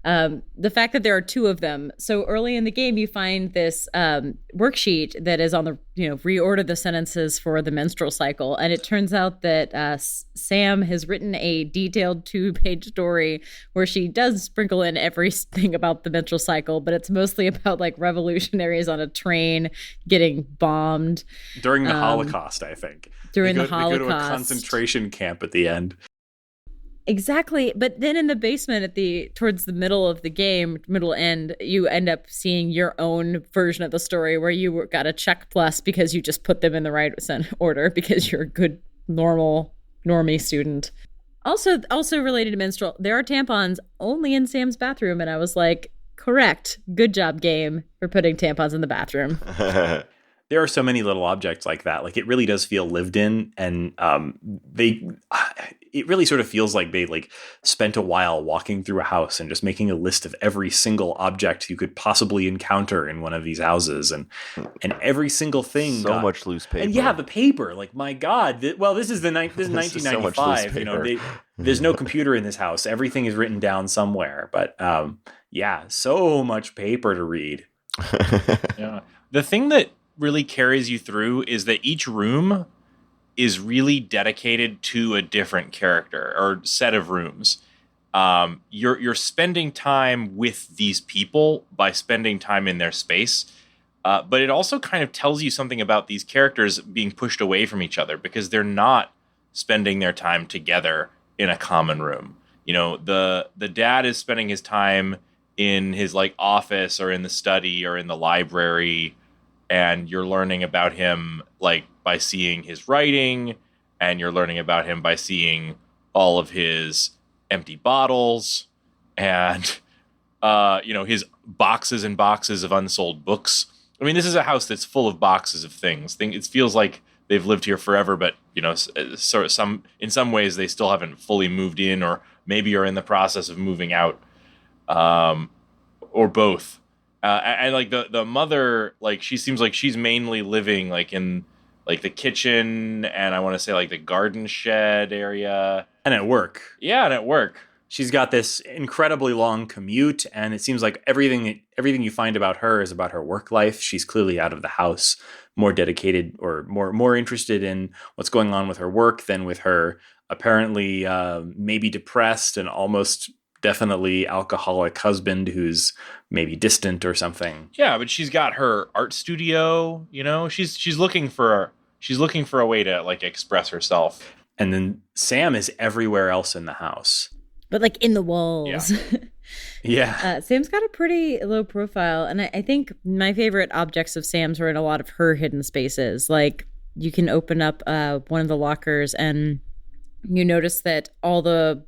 The fact that there are 2 of them. So early in the game, you find this worksheet that is on the, reorder the sentences for the menstrual cycle. And it turns out that Sam has written a detailed 2-page story where she does sprinkle in everything about the menstrual cycle, but it's mostly about like revolutionaries on a train getting bombed. During the Holocaust, I think. During the Holocaust. They go to a concentration camp at the end. Exactly. But then in the basement towards the middle of the game, middle end, you end up seeing your own version of the story where you got a check plus because you just put them in the right order because you're a good normie student. Also related to menstrual, there are tampons only in Sam's bathroom. And I was like, correct. Good job, game, for putting tampons in the bathroom. There are so many little objects like that. Like it really does feel lived in, and it really sort of feels like they like spent a while walking through a house and just making a list of every single object you could possibly encounter in one of these houses, and every single thing. So much loose paper. And yeah, the paper. Like my God. This is 1995. So there's no computer in this house. Everything is written down somewhere. But so much paper to read. Yeah. The thing that really carries you through is that each room is really dedicated to a different character or set of rooms. You're spending time with these people by spending time in their space, but it also kind of tells you something about these characters being pushed away from each other because they're not spending their time together in a common room. You know, the dad is spending his time in his like office or in the study or in the library, and you're learning about him like by seeing his writing, and you're learning about him by seeing all of his empty bottles and his boxes and boxes of unsold books. I mean, this is a house that's full of boxes of things. It feels like they've lived here forever, but in some ways they still haven't fully moved in, or maybe are in the process of moving out, or both. And like the mother, like she seems like she's mainly living like in like the kitchen, and I want to say like the garden shed area, And at work. Yeah, and at work. She's got this incredibly long commute, and it seems like everything you find about her is about her work life. She's clearly out of the house more dedicated or more interested in what's going on with her work than with her apparently maybe depressed and almost definitely alcoholic husband who's maybe distant or something. Yeah, but she's got her art studio, you know. She's looking for a way to like express herself. And then Sam is everywhere else in the house. But like in the walls. Yeah. Sam's got a pretty low profile. And I think my favorite objects of Sam's are in a lot of her hidden spaces. Like you can open up one of the lockers and you notice that all the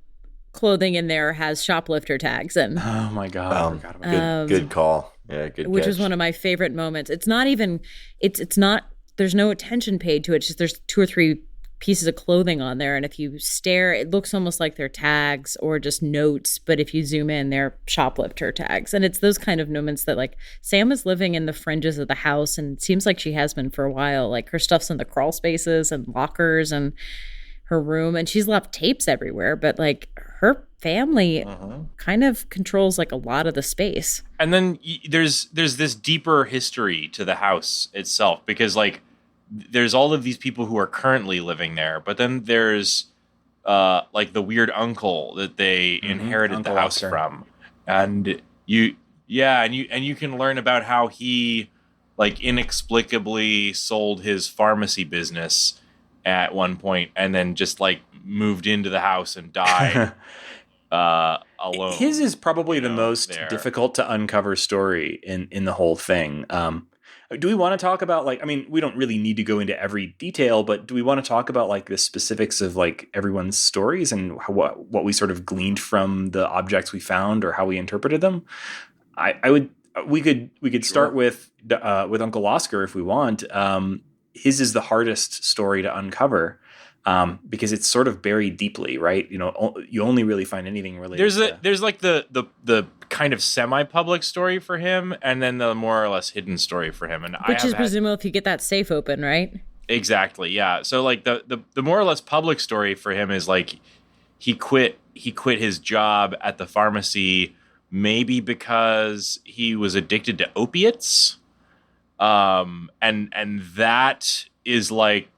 clothing in there has shoplifter tags. And oh my God. I forgot about that. Good call. Yeah, good which catch. is one of my favorite moments. It's not even, it's not, there's no attention paid to it. It's just there's 2 or 3 pieces of clothing on there, and if you stare, it looks almost like they're tags or just notes, but if you zoom in, they're shoplifter tags. And it's those kind of moments that like Sam is living in the fringes of the house, and it seems like she has been for a while. Like her stuff's in the crawl spaces and lockers and her room, and she's left tapes everywhere, but like her family kind of controls like a lot of the space. And then there's this deeper history to the house itself, because like there's all of these people who are currently living there, but then there's like the weird uncle that they inherited Uncle the house Oscar. from, and you can learn about how he like inexplicably sold his pharmacy business at one point, and then just like moved into the house and died alone. His is probably the most there. difficult to uncover story in the whole thing. Do we want to talk about like, I mean, we don't really need to go into every detail, but do we want to talk about like the specifics of like everyone's stories and what we sort of gleaned from the objects we found or how we interpreted them? We could start with Uncle Oscar if we want. His is the hardest story to uncover. Because it's sort of buried deeply, right? You know, you only really find anything related. There's like the kind of semi-public story for him, and then the more or less hidden story for him. And Which is presumable if you get that safe open, right? Exactly, yeah. So like the more or less public story for him is like he quit his job at the pharmacy maybe because he was addicted to opiates, and that is like.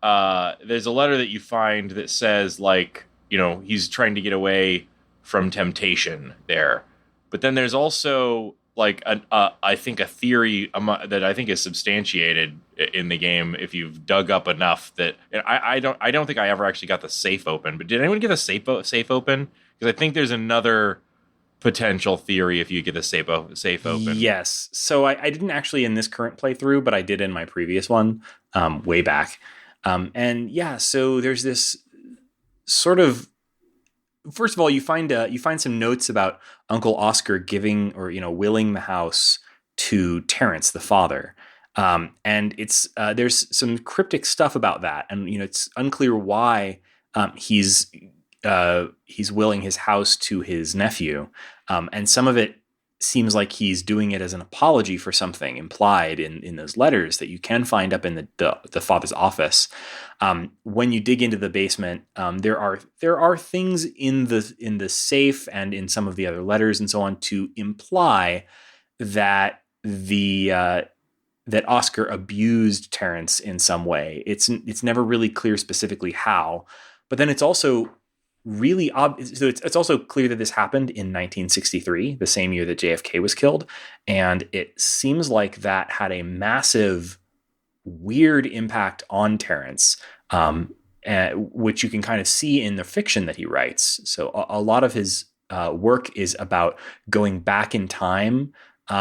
There's a letter that you find that says like, you know, he's trying to get away from temptation there. But then there's also like I think a theory that I think is substantiated in the game if you've dug up enough that I don't think I ever actually got the safe open. But did anyone get the safe open? Because I think there's another potential theory if you get the safe open. Yes. So I didn't actually in this current playthrough, but I did in my previous one way back. And yeah, so there's this sort of, first of all, you find some notes about Uncle Oscar giving or, you know, willing the house to Terrence, the father. And it's, there's some cryptic stuff about that. And, you know, it's unclear why, he's willing his house to his nephew. And some of it seems like he's doing it as an apology for something implied in those letters that you can find up in the father's office. When you dig into the basement, there are things in the safe and in some of the other letters and so on to imply that that Oscar abused Terrence in some way. It's never really clear specifically how, but then it's also really obvious. So it's also clear that this happened in 1963, the same year that JFK was killed. And it seems like that had a massive, weird impact on Terrence, which you can kind of see in the fiction that he writes. So a lot of his work is about going back in time to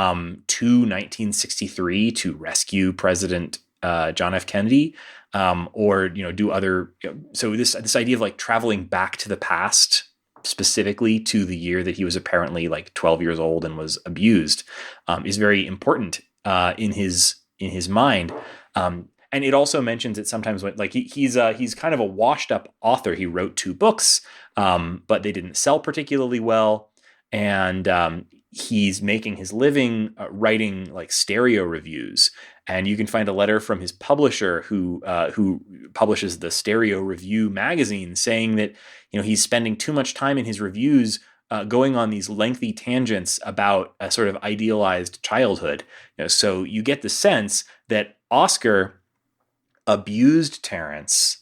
1963 to rescue President John F. Kennedy. Or, you know, do other, so this idea of like traveling back to the past, specifically to the year that he was apparently like 12 years old and was abused, is very important in his mind. And it also mentions it sometimes when like he's kind of a washed up author. He wrote 2 books, but they didn't sell particularly well. And he's making his living writing like stereo reviews. And you can find a letter from his publisher who publishes the Stereo Review magazine saying that, you know, he's spending too much time in his reviews going on these lengthy tangents about a sort of idealized childhood. You know, so you get the sense that Oscar abused Terrence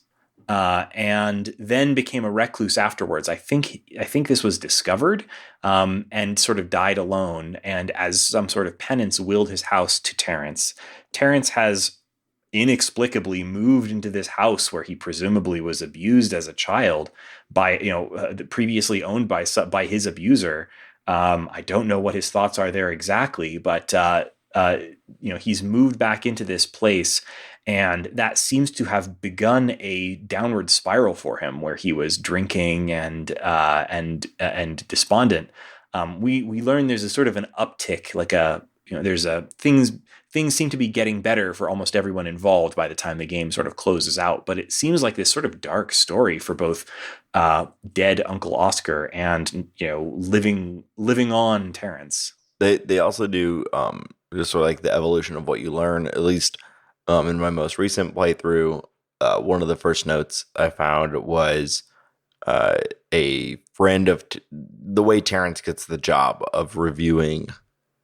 and then became a recluse afterwards. I think this was discovered and sort of died alone, and as some sort of penance willed his house to Terrence. Terrence has inexplicably moved into this house where he presumably was abused as a child by previously owned by his abuser. I don't know what his thoughts are there exactly, but he's moved back into this place, and that seems to have begun a downward spiral for him, where he was drinking and despondent. We learn there's a sort of an uptick, like there's things seem to be getting better for almost everyone involved by the time the game sort of closes out. But it seems like this sort of dark story for both dead Uncle Oscar and living on Terrence. They also do just sort of like the evolution of what you learn. At least in my most recent playthrough, one of the first notes I found was a friend of the way Terrence gets the job of reviewing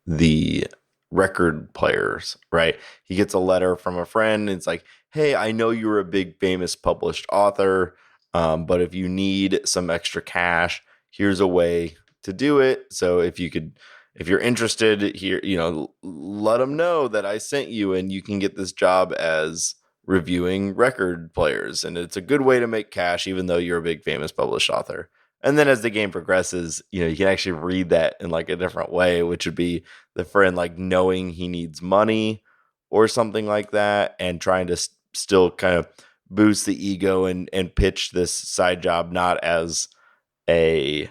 the record players, right? He gets a letter from a friend. And it's like, hey, I know you're a big famous published author, but if you need some extra cash, here's a way to do it. So if you're interested here, let them know that I sent you and you can get this job as reviewing record players. And it's a good way to make cash, even though you're a big famous published author. And then as the game progresses, you can actually read that in like a different way, which would be the friend like knowing he needs money or something like that, and trying to still kind of boost the ego and pitch this side job not as as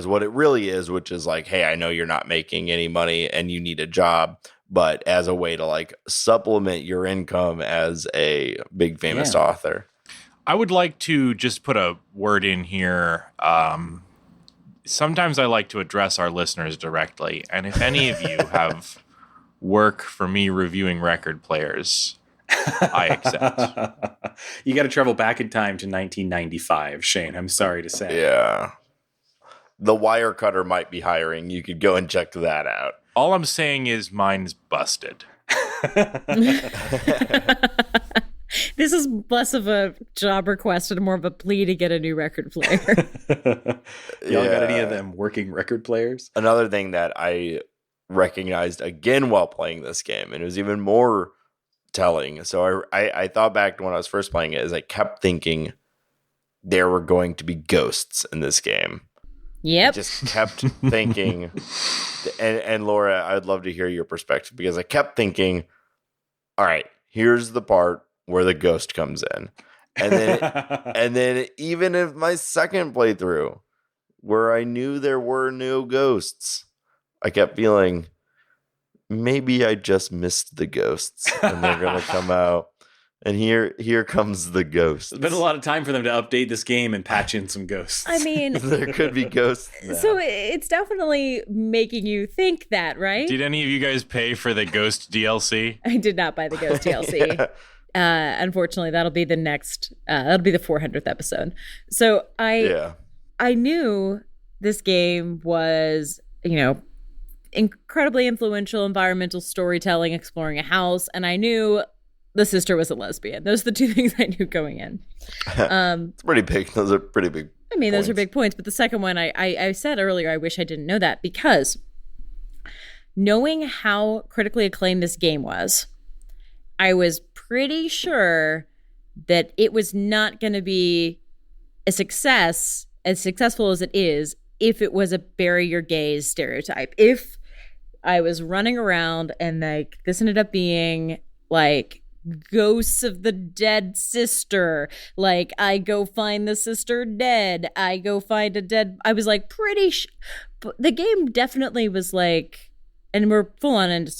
what it really is, which is like, hey, I know you're not making any money and you need a job, but as a way to like supplement your income as a big famous author. I would like to just put a word in here. Sometimes I like to address our listeners directly. And if any of you have work for me reviewing record players, I accept. You got to travel back in time to 1995, Shane. I'm sorry to say. Yeah. The Wire Cutter might be hiring. You could go and check that out. All I'm saying is mine's busted. This is less of a job request and more of a plea to get a new record player. Y'all got any of them working record players? Another thing that I recognized again while playing this game, and it was even more telling. So I thought back to when I was first playing it, is I kept thinking there were going to be ghosts in this game. Yep. I just kept thinking, and Laura, I'd love to hear your perspective, because I kept thinking, all right, here's the part where the ghost comes in. And then even if my second playthrough, where I knew there were no ghosts, I kept feeling maybe I just missed the ghosts and they're going to come out. And here comes the ghost. It's been a lot of time for them to update this game and patch in some ghosts. I mean, there could be ghosts now. So it's definitely making you think that, right? Did any of you guys pay for the Ghost DLC? I did not buy the Ghost DLC. Yeah. Unfortunately, that'll be the next. That'll be the 400th episode. So I knew this game was, incredibly influential environmental storytelling, exploring a house, and I knew the sister was a lesbian. Those are the two things I knew going in. It's pretty big. Those are pretty big. I mean, those are big points. But the second one, I said earlier, I wish I didn't know that, because knowing how critically acclaimed this game was, I was pretty sure that it was not going to be as successful as it is, if it was a bury your gays stereotype. If I was running around and like this ended up being like ghosts of the dead sister, like I go find the sister dead, I go find a dead, I was like the game definitely was like, and we're full on into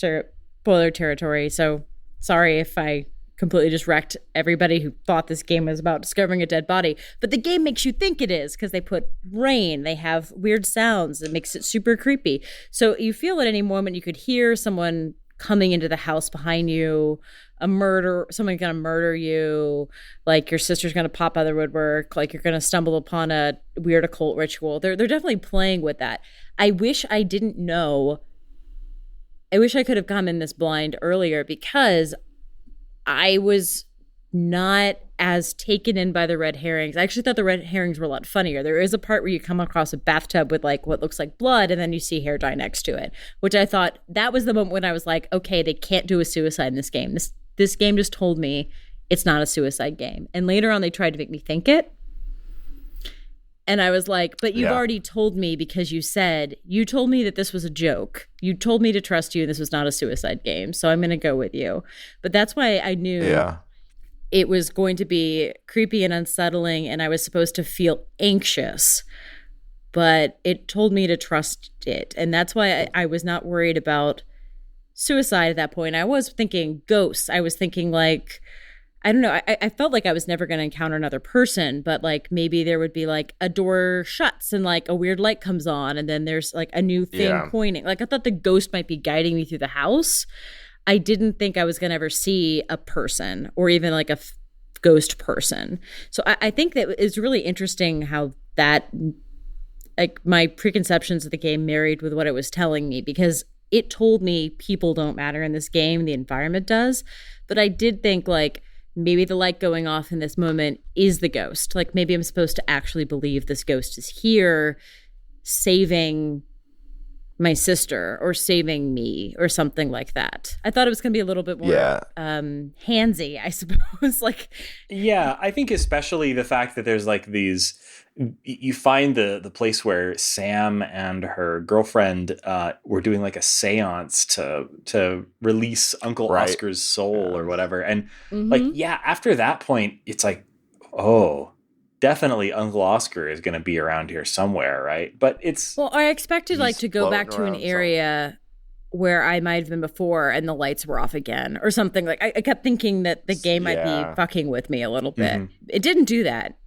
spoiler territory, so sorry if I completely just wrecked everybody who thought this game was about discovering a dead body, but the game makes you think it is, because they put rain, they have weird sounds, it makes it super creepy. So you feel at any moment you could hear someone coming into the house behind you, someone's gonna murder you, like your sister's gonna pop out of the woodwork, like you're gonna stumble upon a weird occult ritual. They're definitely playing with that. I wish I didn't know I wish I could have come in this blind earlier because I was not as taken in by the red herrings. I actually thought the red herrings were a lot funnier. There is a part where you come across a bathtub with like what looks like blood and then you see hair dye next to it, which I thought that was the moment when I was like, okay, they can't do a suicide in this game. This game just told me it's not a suicide game. And later on they tried to make me think it. And I was like, but you've already told me because you told me that this was a joke. You told me to trust you and this was not a suicide game. So I'm going to go with you. But that's why I knew it was going to be creepy and unsettling and I was supposed to feel anxious. But it told me to trust it. And that's why I was not worried about suicide at that point. I was thinking ghosts. I was thinking like, I don't know. I felt like I was never going to encounter another person, but like maybe there would be like a door shuts and like a weird light comes on and then there's like a new thing pointing. Like I thought the ghost might be guiding me through the house. I didn't think I was going to ever see a person or even like a ghost person. So I think that it's really interesting how that, like my preconceptions of the game married with what it was telling me because it told me people don't matter in this game. The environment does. But I did think like, maybe the light going off in this moment is the ghost. Like maybe I'm supposed to actually believe this ghost is here saving my sister or saving me or something like that. I thought it was going to be a little bit more handsy, I suppose. Like, yeah, I think especially the fact that there's like these, you find the place where Sam and her girlfriend were doing like a seance to release Uncle Oscar's soul or whatever. And like, after that point, it's like, oh, definitely Uncle Oscar is going to be around here somewhere, right? But it's... Well, I expected like to go back to an area where I might have been before and the lights were off again or something. Like I kept thinking that the game might be fucking with me a little bit. It didn't do that.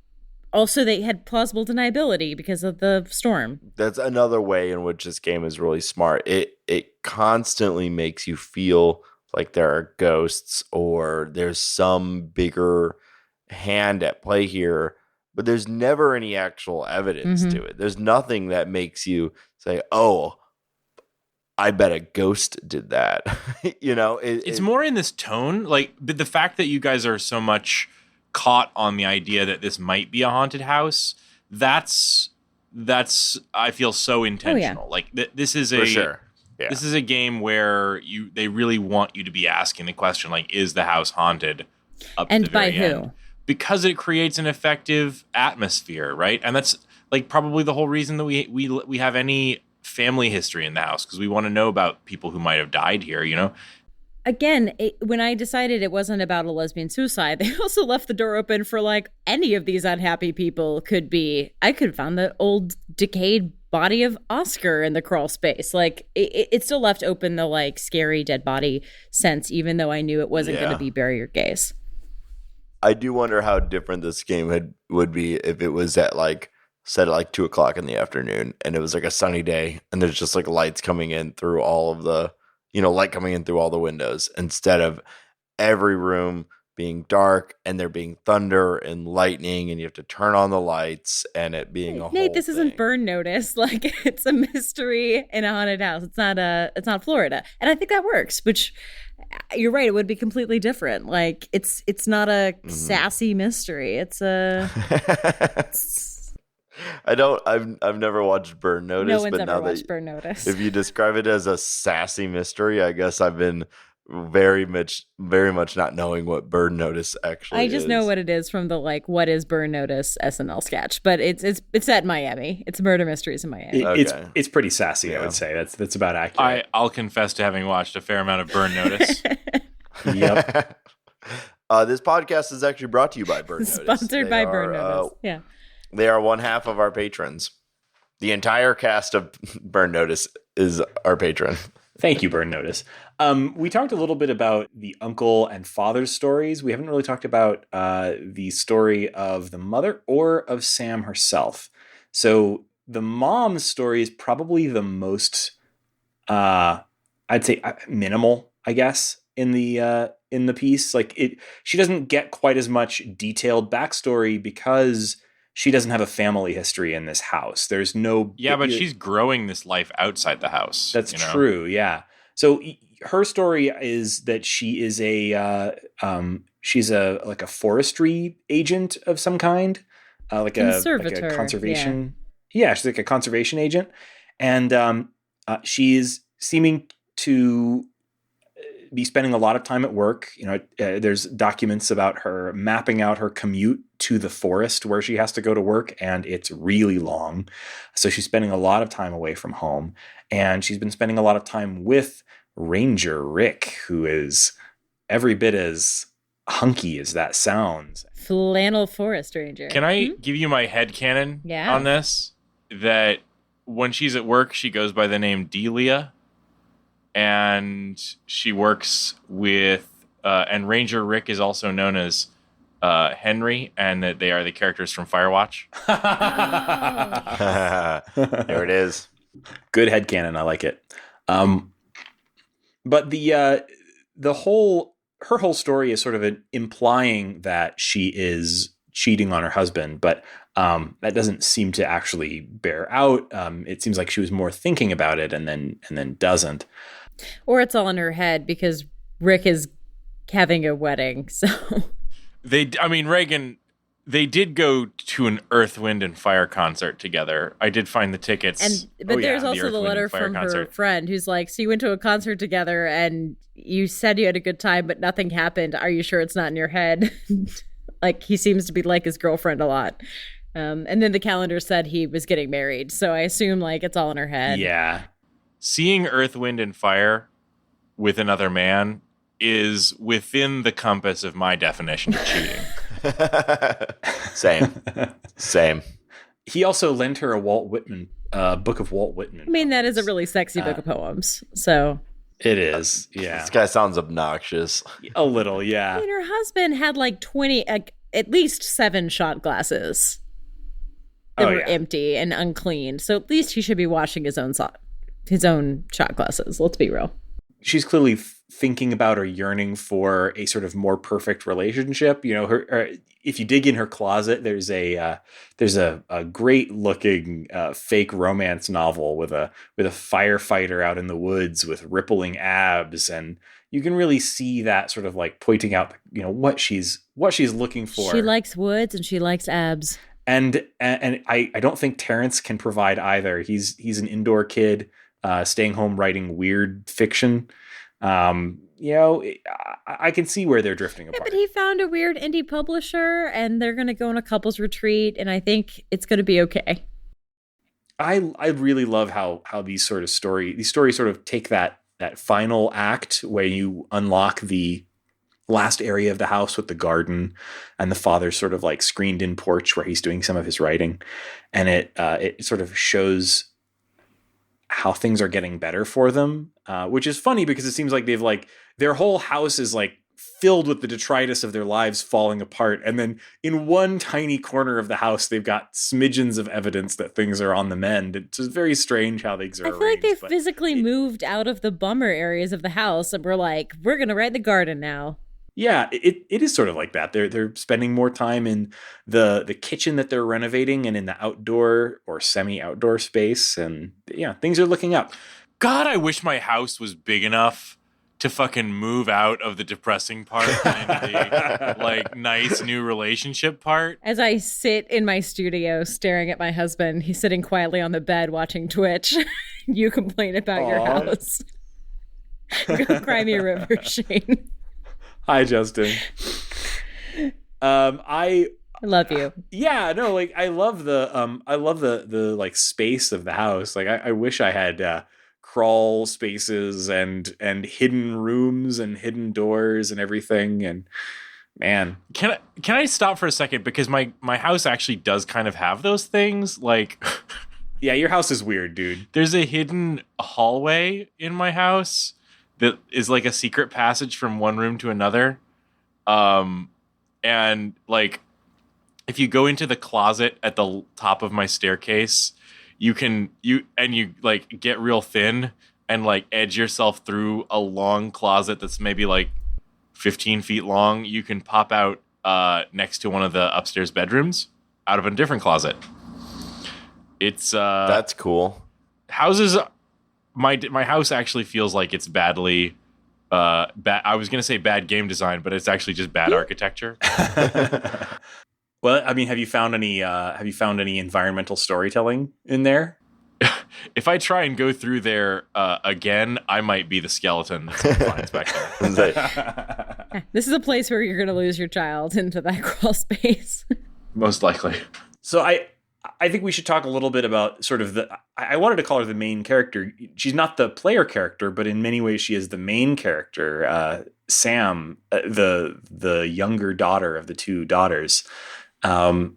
Also, they had plausible deniability because of the storm. That's another way in which this game is really smart. It constantly makes you feel like there are ghosts or there's some bigger hand at play here, but there's never any actual evidence to it. There's nothing that makes you say, oh, I bet a ghost did that. You know, it's more in this tone. Like the fact that you guys are so much caught on the idea that this might be a haunted house, that's I feel so intentional. Oh, yeah. Like this is this is a game where they really want you to be asking the question, like, is the house haunted? Up and to the very by who? end. Because it creates an effective atmosphere, right? And that's like probably the whole reason that we have any family history in the house, because we want to know about people who might have died here, you know? Again, when I decided it wasn't about a lesbian suicide, they also left the door open for like any of these unhappy people could be. I could have found the old decayed body of Oscar in the crawl space. Like it still left open the like scary dead body sense, even though I knew it wasn't going to be bury your gaze. I do wonder how different this game would be if it was set at like 2:00 in the afternoon and it was like a sunny day and there's just like lights coming in through all of the, light coming in through all the windows instead of every room being dark and there being thunder and lightning and you have to turn on the lights and it being a Nate, this thing. isn't Burn Notice. Like it's a mystery in a haunted house. It's not Florida. And I think that works, which you're right. It would be completely different. Like it's not a sassy mystery. It's a. I've never watched Burn Notice. No one's but ever now watched Burn Notice. If you describe it as a sassy mystery, I guess I've been very much not knowing what Burn Notice actually is. I just know what it is from the like what is Burn Notice SNL sketch, but it's set in Miami. It's murder mysteries in Miami. It's pretty sassy, I would say. That's about accurate. I'll confess to having watched a fair amount of Burn Notice. Yep. This podcast is actually brought to you by Burn Notice. Sponsored by Burn Notice. Yeah. They are one half of our patrons. The entire cast of Burn Notice is our patron. Thank you, Burn Notice. We talked a little bit about the uncle and father's stories. We haven't really talked about the story of the mother or of Sam herself. So the mom's story is probably the most, I'd say, minimal, I guess, in the piece. Like she doesn't get quite as much detailed backstory because she doesn't have a family history in this house. There's no... Yeah, but she's growing this life outside the house. That's true, yeah. So her story is that she is she's a like a forestry agent of some kind, like a conservation. Yeah, she's like a conservation agent, and she's seeming to be spending a lot of time at work. There's documents about her mapping out her commute to the forest where she has to go to work, and it's really long. So she's spending a lot of time away from home, and she's been spending a lot of time with Ranger Rick, who is every bit as hunky as that sounds. Flannel forest ranger. Can I give you my headcanon on this? That when she's at work, she goes by the name Delia. And she works with, and Ranger Rick is also known as Henry, and that they are the characters from Firewatch. There it is. Good headcanon. I like it. But her whole story is sort of implying that she is cheating on her husband, but that doesn't seem to actually bear out. It seems like she was more thinking about it and then doesn't. Or it's all in her head because Rick is having a wedding. So Raygan, they did go to an Earth, Wind, and Fire concert together. I did find the tickets. But there's also the letter from her friend who's like, so you went to a concert together and you said you had a good time, but nothing happened. Are you sure it's not in your head? Like, he seems to be like his girlfriend a lot. And then the calendar said he was getting married. So I assume like it's all in her head. Yeah. Seeing Earth, Wind, and Fire with another man is within the compass of my definition of cheating. Same. He also lent her a Walt Whitman book of Walt Whitman. I mean, that is a really sexy book of poems. So it is. Yeah. This guy sounds obnoxious. A little, yeah. I mean, her husband had like 20, at least 7 shot glasses that were empty and unclean. So at least he should be washing his own shot glasses. Let's be real. She's clearly thinking about or yearning for a sort of more perfect relationship. If you dig in her closet, there's a great looking fake romance novel with a firefighter out in the woods with rippling abs, and you can really see that sort of like pointing out what she's looking for. She likes woods and she likes abs. And I don't think Terrence can provide either. He's an indoor kid, staying home writing weird fiction. I can see where they're drifting apart. But he found a weird indie publisher, and they're going to go on a couples retreat, and I think it's going to be okay. I really love how these stories sort of take that final act where you unlock the last area of the house with the garden and the father's sort of like screened in porch where he's doing some of his writing, and it sort of shows how things are getting better for them, which is funny because it seems like they've like their whole house is like filled with the detritus of their lives falling apart, and then in one tiny corner of the house they've got smidgens of evidence that things are on the mend. It's just very strange how things are I feel like they physically moved out of the bummer areas of the house and we're like, we're gonna write the garden now. Yeah, it is sort of like that. They're spending more time in the kitchen that they're renovating and in the outdoor or semi-outdoor space, and yeah, things are looking up. God, I wish my house was big enough to fucking move out of the depressing part and into the like nice new relationship part. As I sit in my studio staring at my husband, he's sitting quietly on the bed watching Twitch. You complain about your house. Go cry me a river, Shane. Hi, Justin. I love you. Yeah, no, like I love the like space of the house. Like I wish I had crawl spaces and hidden rooms and hidden doors and everything. And man, can I stop for a second, because my house actually does kind of have those things. Like, yeah, your house is weird, dude. There's a hidden hallway in my house that is like a secret passage from one room to another. And like, if you go into the closet at the top of my staircase, you like get real thin and like edge yourself through a long closet that's maybe like 15 feet long. You can pop out next to one of the upstairs bedrooms out of a different closet. It's that's cool. Houses my house actually feels like it's badly bad. I was going to say bad game design, but it's actually just bad architecture. Well, I mean, have you found any environmental storytelling in there? If I try and go through there again, I might be the skeleton that's finds back there. This is a place where you're going to lose your child into that crawl space. Most likely. So I think we should talk a little bit about sort of I wanted to call her the main character. She's not the player character, but in many ways she is the main character. Sam, the younger daughter of the two daughters, and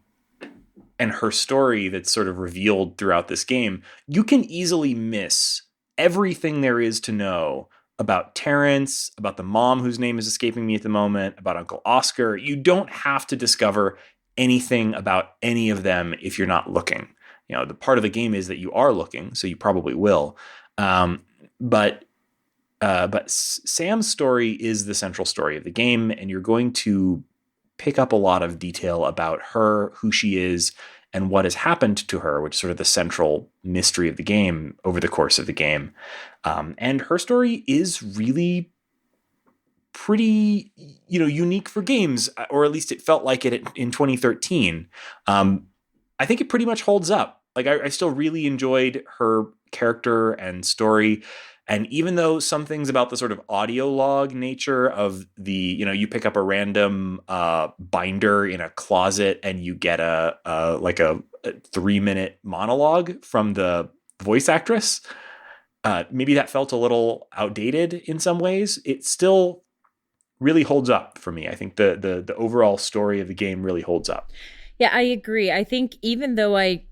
her story that's sort of revealed throughout this game. You can easily miss everything there is to know about Terrence, about the mom whose name is escaping me at the moment, about Uncle Oscar. You don't have to discover anything about any of them if you're not looking. You know, the part of the game is that you are looking, so you probably will. But Sam's story is the central story of the game, and you're going to pick up a lot of detail about her, who she is, and what has happened to her, which is sort of the central mystery of the game over the course of the game. And her story is really pretty, unique for games, or at least it felt like it in 2013. I think it pretty much holds up. Like I still really enjoyed her character and story. And even though some things about the sort of audio log nature of the, you pick up a random binder in a closet and you get a 3-minute monologue from the voice actress, maybe that felt a little outdated in some ways. It still really holds up for me. I think the overall story of the game really holds up. Yeah, I agree. I think even though I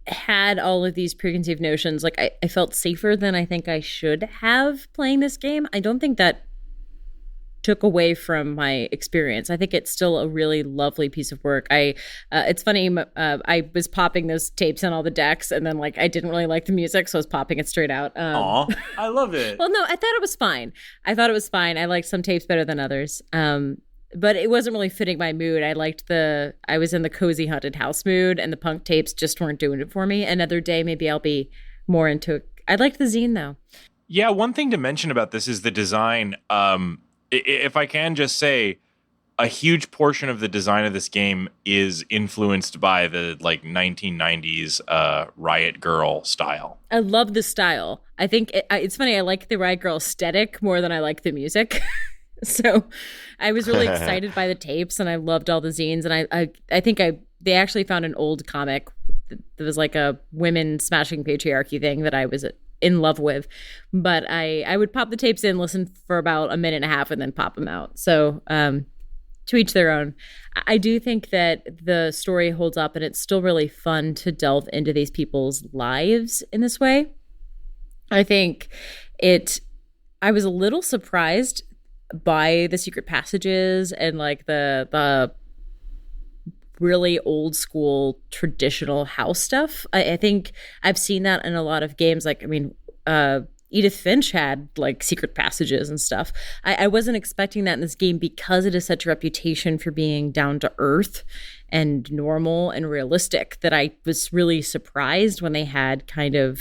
had all of these preconceived notions, like I felt safer than I think I should have playing this game. I don't think that took away from my experience. I think it's still a really lovely piece of work. It's funny, I was popping those tapes on all the decks, and then I didn't really like the music, so I was popping it straight out. Aw, I love it. Well, no, I thought it was fine. I liked some tapes better than others. But it wasn't really fitting my mood. I was in the cozy haunted house mood, and the punk tapes just weren't doing it for me. Another day, maybe I'll be more into it. I liked the zine though. Yeah, one thing to mention about this is the design. If I can just say, a huge portion of the design of this game is influenced by the 1990s Riot Girl style. I love the style. I think it's funny. I like the Riot Girl aesthetic more than I like the music. So I was really excited by the tapes, and I loved all the zines. And I think they actually found an old comic that was like a women smashing patriarchy thing that I was in love with. But I would pop the tapes in, listen for about a minute and a half, and then pop them out. So to each their own. I do think that the story holds up, and it's still really fun to delve into these people's lives in this way. I think I was a little surprised by the secret passages and the really old school traditional house stuff. I think I've seen that in a lot of games. Edith Finch had secret passages and stuff. I wasn't expecting that in this game because it has such a reputation for being down to earth and normal and realistic that I was really surprised when they had kind of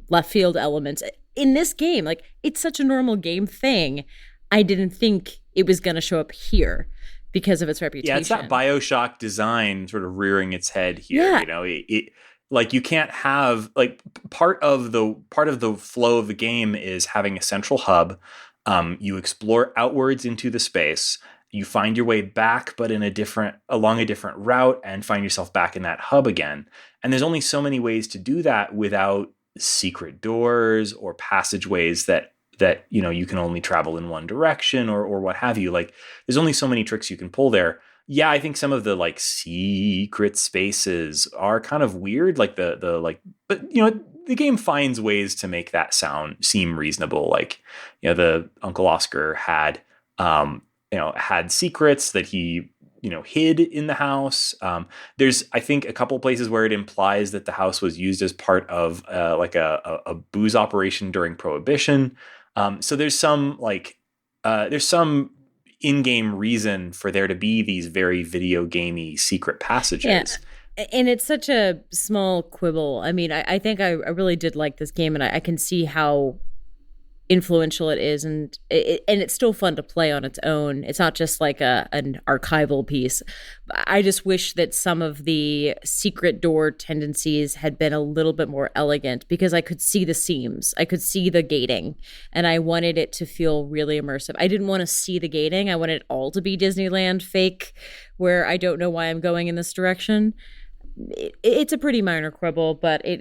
left field elements in this game. It's such a normal game thing. I didn't think it was going to show up here because of its reputation. Yeah, it's that BioShock design sort of rearing its head here. Yeah. You can't have part of the flow of the game is having a central hub. You explore outwards into the space. You find your way back, but along a different route, and find yourself back in that hub again. And there's only so many ways to do that without secret doors or passageways that you can only travel in one direction or what have you. There's only so many tricks you can pull there. Yeah, I think some of the secret spaces are kind of weird. But the game finds ways to make that seem reasonable. The Uncle Oscar had secrets that he hid in the house. There's, I think, a couple places where it implies that the house was used as part of a booze operation during Prohibition. So there's some in-game reason for there to be these very video gamey secret passages. And it's such a small quibble. I mean, I think I really did like this game, and I can see how influential it is, and it's still fun to play on its own. It's not just like an archival piece. I just wish that some of the secret door tendencies had been a little bit more elegant, because I could see the seams, I could see the gating, and I wanted it to feel really immersive. I didn't want to see the gating. I wanted it all to be Disneyland fake, where I don't know why I'm going in this direction. It's a pretty minor quibble, but it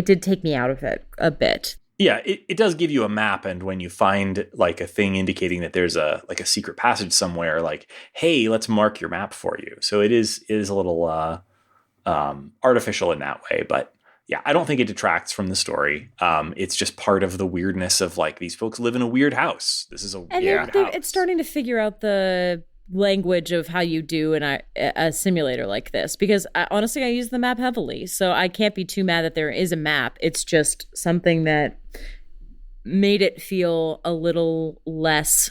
did take me out of it a bit. Yeah, it does give you a map, and when you find like a thing indicating that there's a secret passage somewhere, like, hey, let's mark your map for you. So it is a little artificial in that way, but yeah, I don't think it detracts from the story. It's just part of the weirdness of like, these folks live in a weird house. This is a weird house. It's starting to figure out the language of how you do a simulator like this, because honestly, I use the map heavily, so I can't be too mad that there is a map. It's just something that made it feel a little less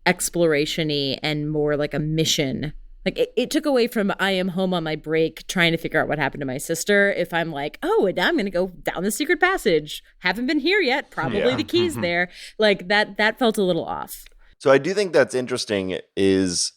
exploration-y and more like a mission. Like it took away from, I am home on my break trying to figure out what happened to my sister. If I'm like, oh, and I'm going to go down the secret passage. Haven't been here yet. Probably the key's there. Like that felt a little off. So I do think that's interesting is,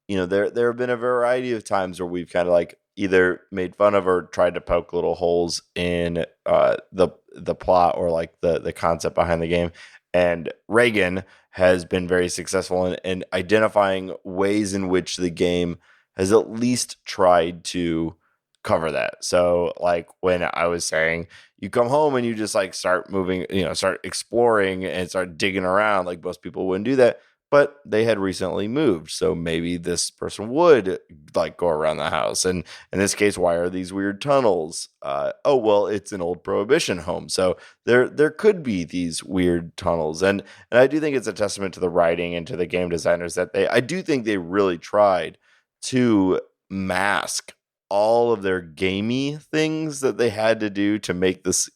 there have been a variety of times where we've kind of like either made fun of or tried to poke little holes in the plot or like the concept behind the game. And Raygan has been very successful in identifying ways in which the game has at least tried to cover that. So like when I was saying, you come home and you just like start moving, start exploring and start digging around, like most people wouldn't do that. But they had recently moved, so maybe this person would like go around the house. And in this case, why are these weird tunnels? Oh, well, it's an old Prohibition home, so there could be these weird tunnels. And I do think it's a testament to the writing and to the game designers that I do think they really tried to mask all of their gamey things that they had to do to make this,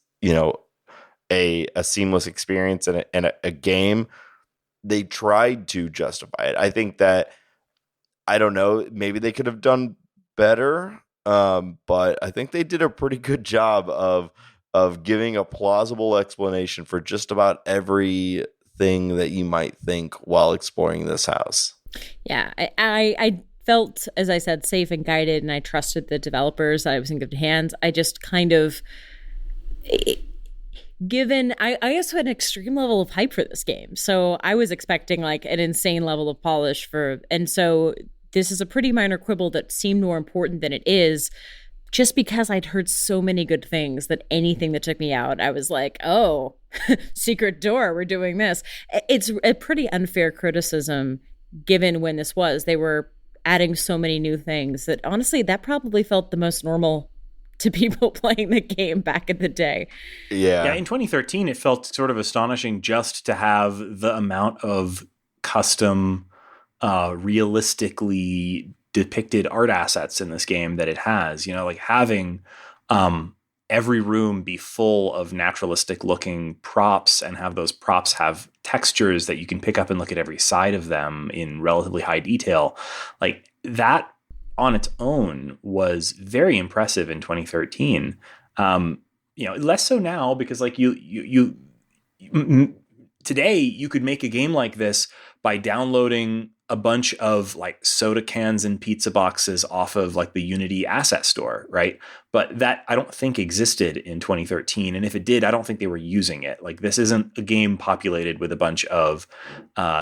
a seamless experience and a game. They tried to justify it. I think that, I don't know, maybe they could have done better, but I think they did a pretty good job of giving a plausible explanation for just about everything that you might think while exploring this house. Yeah, I felt, as I said, safe and guided, and I trusted the developers. I was in good hands. I just kind of... I also had an extreme level of hype for this game. So I was expecting like an insane level of polish and so this is a pretty minor quibble that seemed more important than it is, just because I'd heard so many good things that anything that took me out, I was like, oh, secret door, we're doing this. It's a pretty unfair criticism given when this was. They were adding so many new things that honestly, that probably felt the most normal to people playing the game back in the day. Yeah, in 2013, it felt sort of astonishing just to have the amount of custom, realistically depicted art assets in this game that it has. Like having every room be full of naturalistic looking props and have those props have textures that you can pick up and look at every side of them in relatively high detail. Like that on its own was very impressive in 2013. Less so now, because like today you could make a game like this by downloading a bunch of like soda cans and pizza boxes off of like the Unity asset store, right? But that I don't think existed in 2013. And if it did, I don't think they were using it. Like this isn't a game populated with a bunch of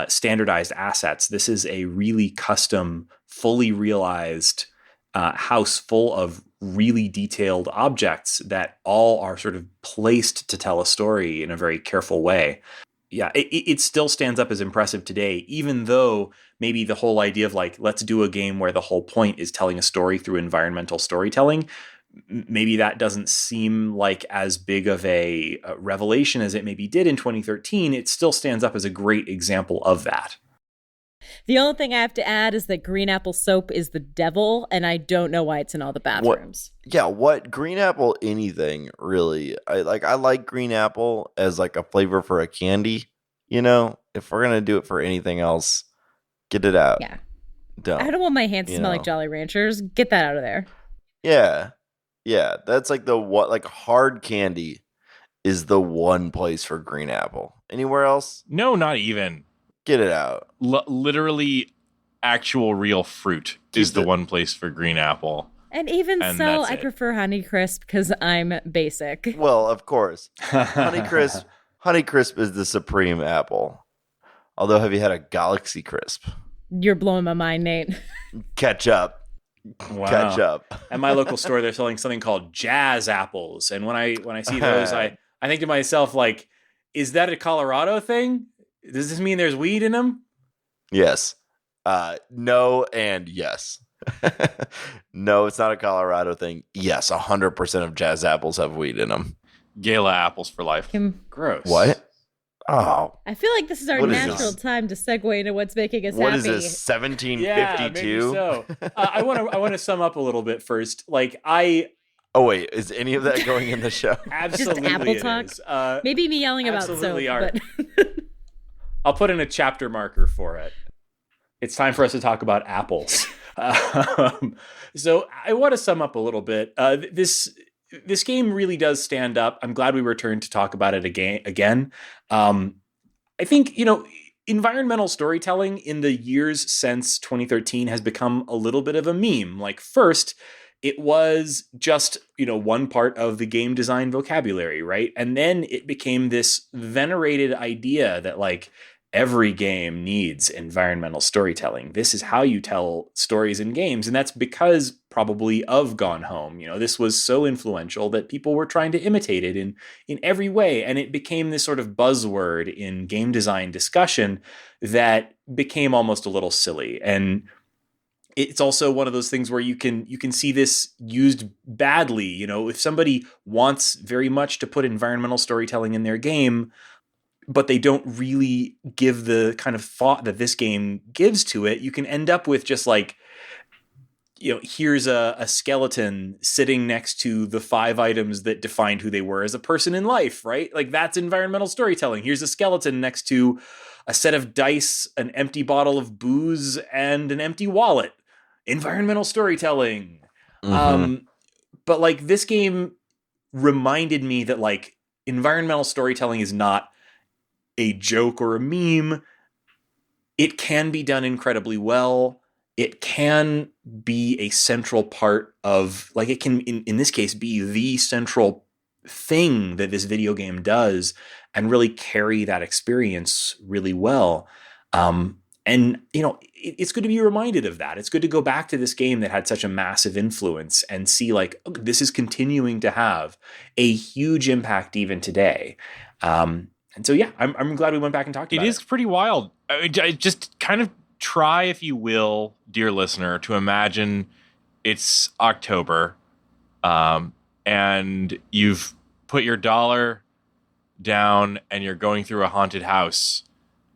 standardized assets. This is a really custom, fully realized house full of really detailed objects that all are sort of placed to tell a story in a very careful way. Yeah, it still stands up as impressive today, even though maybe the whole idea of like, let's do a game where the whole point is telling a story through environmental storytelling, maybe that doesn't seem like as big of a revelation as it maybe did in 2013. It still stands up as a great example of that. The only thing I have to add is that green apple soap is the devil, and I don't know why it's in all the bathrooms. What green apple anything, really. I like green apple as like a flavor for a candy, If we're going to do it for anything else, get it out. Yeah. Don't. I don't want my hands to smell like Jolly Ranchers. Get that out of there. Yeah. Yeah. That's like the what, like hard candy is the one place for green apple. Anywhere else? No, not even. Get it out. Literally, actual real fruit is the one place for green apple. And even And so, that's I it. prefer Honeycrisp because I'm basic. Well, of course. Honeycrisp is the supreme apple. Although, have you had a Galaxy Crisp? You're blowing my mind, Nate. Catch up. Wow. Catch up. At my local store, they're selling something called jazz apples, and when I see those, I think to myself, like, is that a Colorado thing? Does this mean there's weed in them? Yes. No and yes. No, it's not a Colorado thing. Yes, 100% of jazz apples have weed in them. Gala apples for life. Gross. What? Oh. I feel like this is our What is natural this? time to segue into what's making us What happy. is this, Yeah, maybe 1752? so. I want to sum up a little bit first. Like, Oh, wait. Is any of that going in the show? absolutely apple it talk? is. Maybe me yelling about soap, Absolutely are. but I'll put in a chapter marker for it. It's time for us to talk about apples. So I want to sum up a little bit. This game really does stand up. I'm glad we returned to talk about it again. I think, environmental storytelling in the years since 2013 has become a little bit of a meme. Like, first, it was just, one part of the game design vocabulary, right? And then it became this venerated idea that, like, every game needs environmental storytelling. This is how you tell stories in games. And that's because probably of Gone Home. This was so influential that people were trying to imitate it in every way. And it became this sort of buzzword in game design discussion that became almost a little silly. And it's also one of those things where you can see this used badly. If somebody wants very much to put environmental storytelling in their game, but they don't really give the kind of thought that this game gives to it, you can end up with just like, here's a skeleton sitting next to the 5 items that defined who they were as a person in life, right? Like, that's environmental storytelling. Here's a skeleton next to a set of dice, an empty bottle of booze, and an empty wallet. Environmental storytelling. Mhm. But like, this game reminded me that, like, environmental storytelling is not a joke or a meme. It can be done incredibly well. It can be a central part of, like, it can, in this case, be the central thing that this video game does and really carry that experience really well. And, it's good to be reminded of that. It's good to go back to this game that had such a massive influence and see, like, this is continuing to have a huge impact even today. And so, yeah, I'm glad we went back and talked about it. It is pretty wild. I just kind of try, if you will, dear listener, to imagine it's October, and you've put your dollar down and you're going through a haunted house.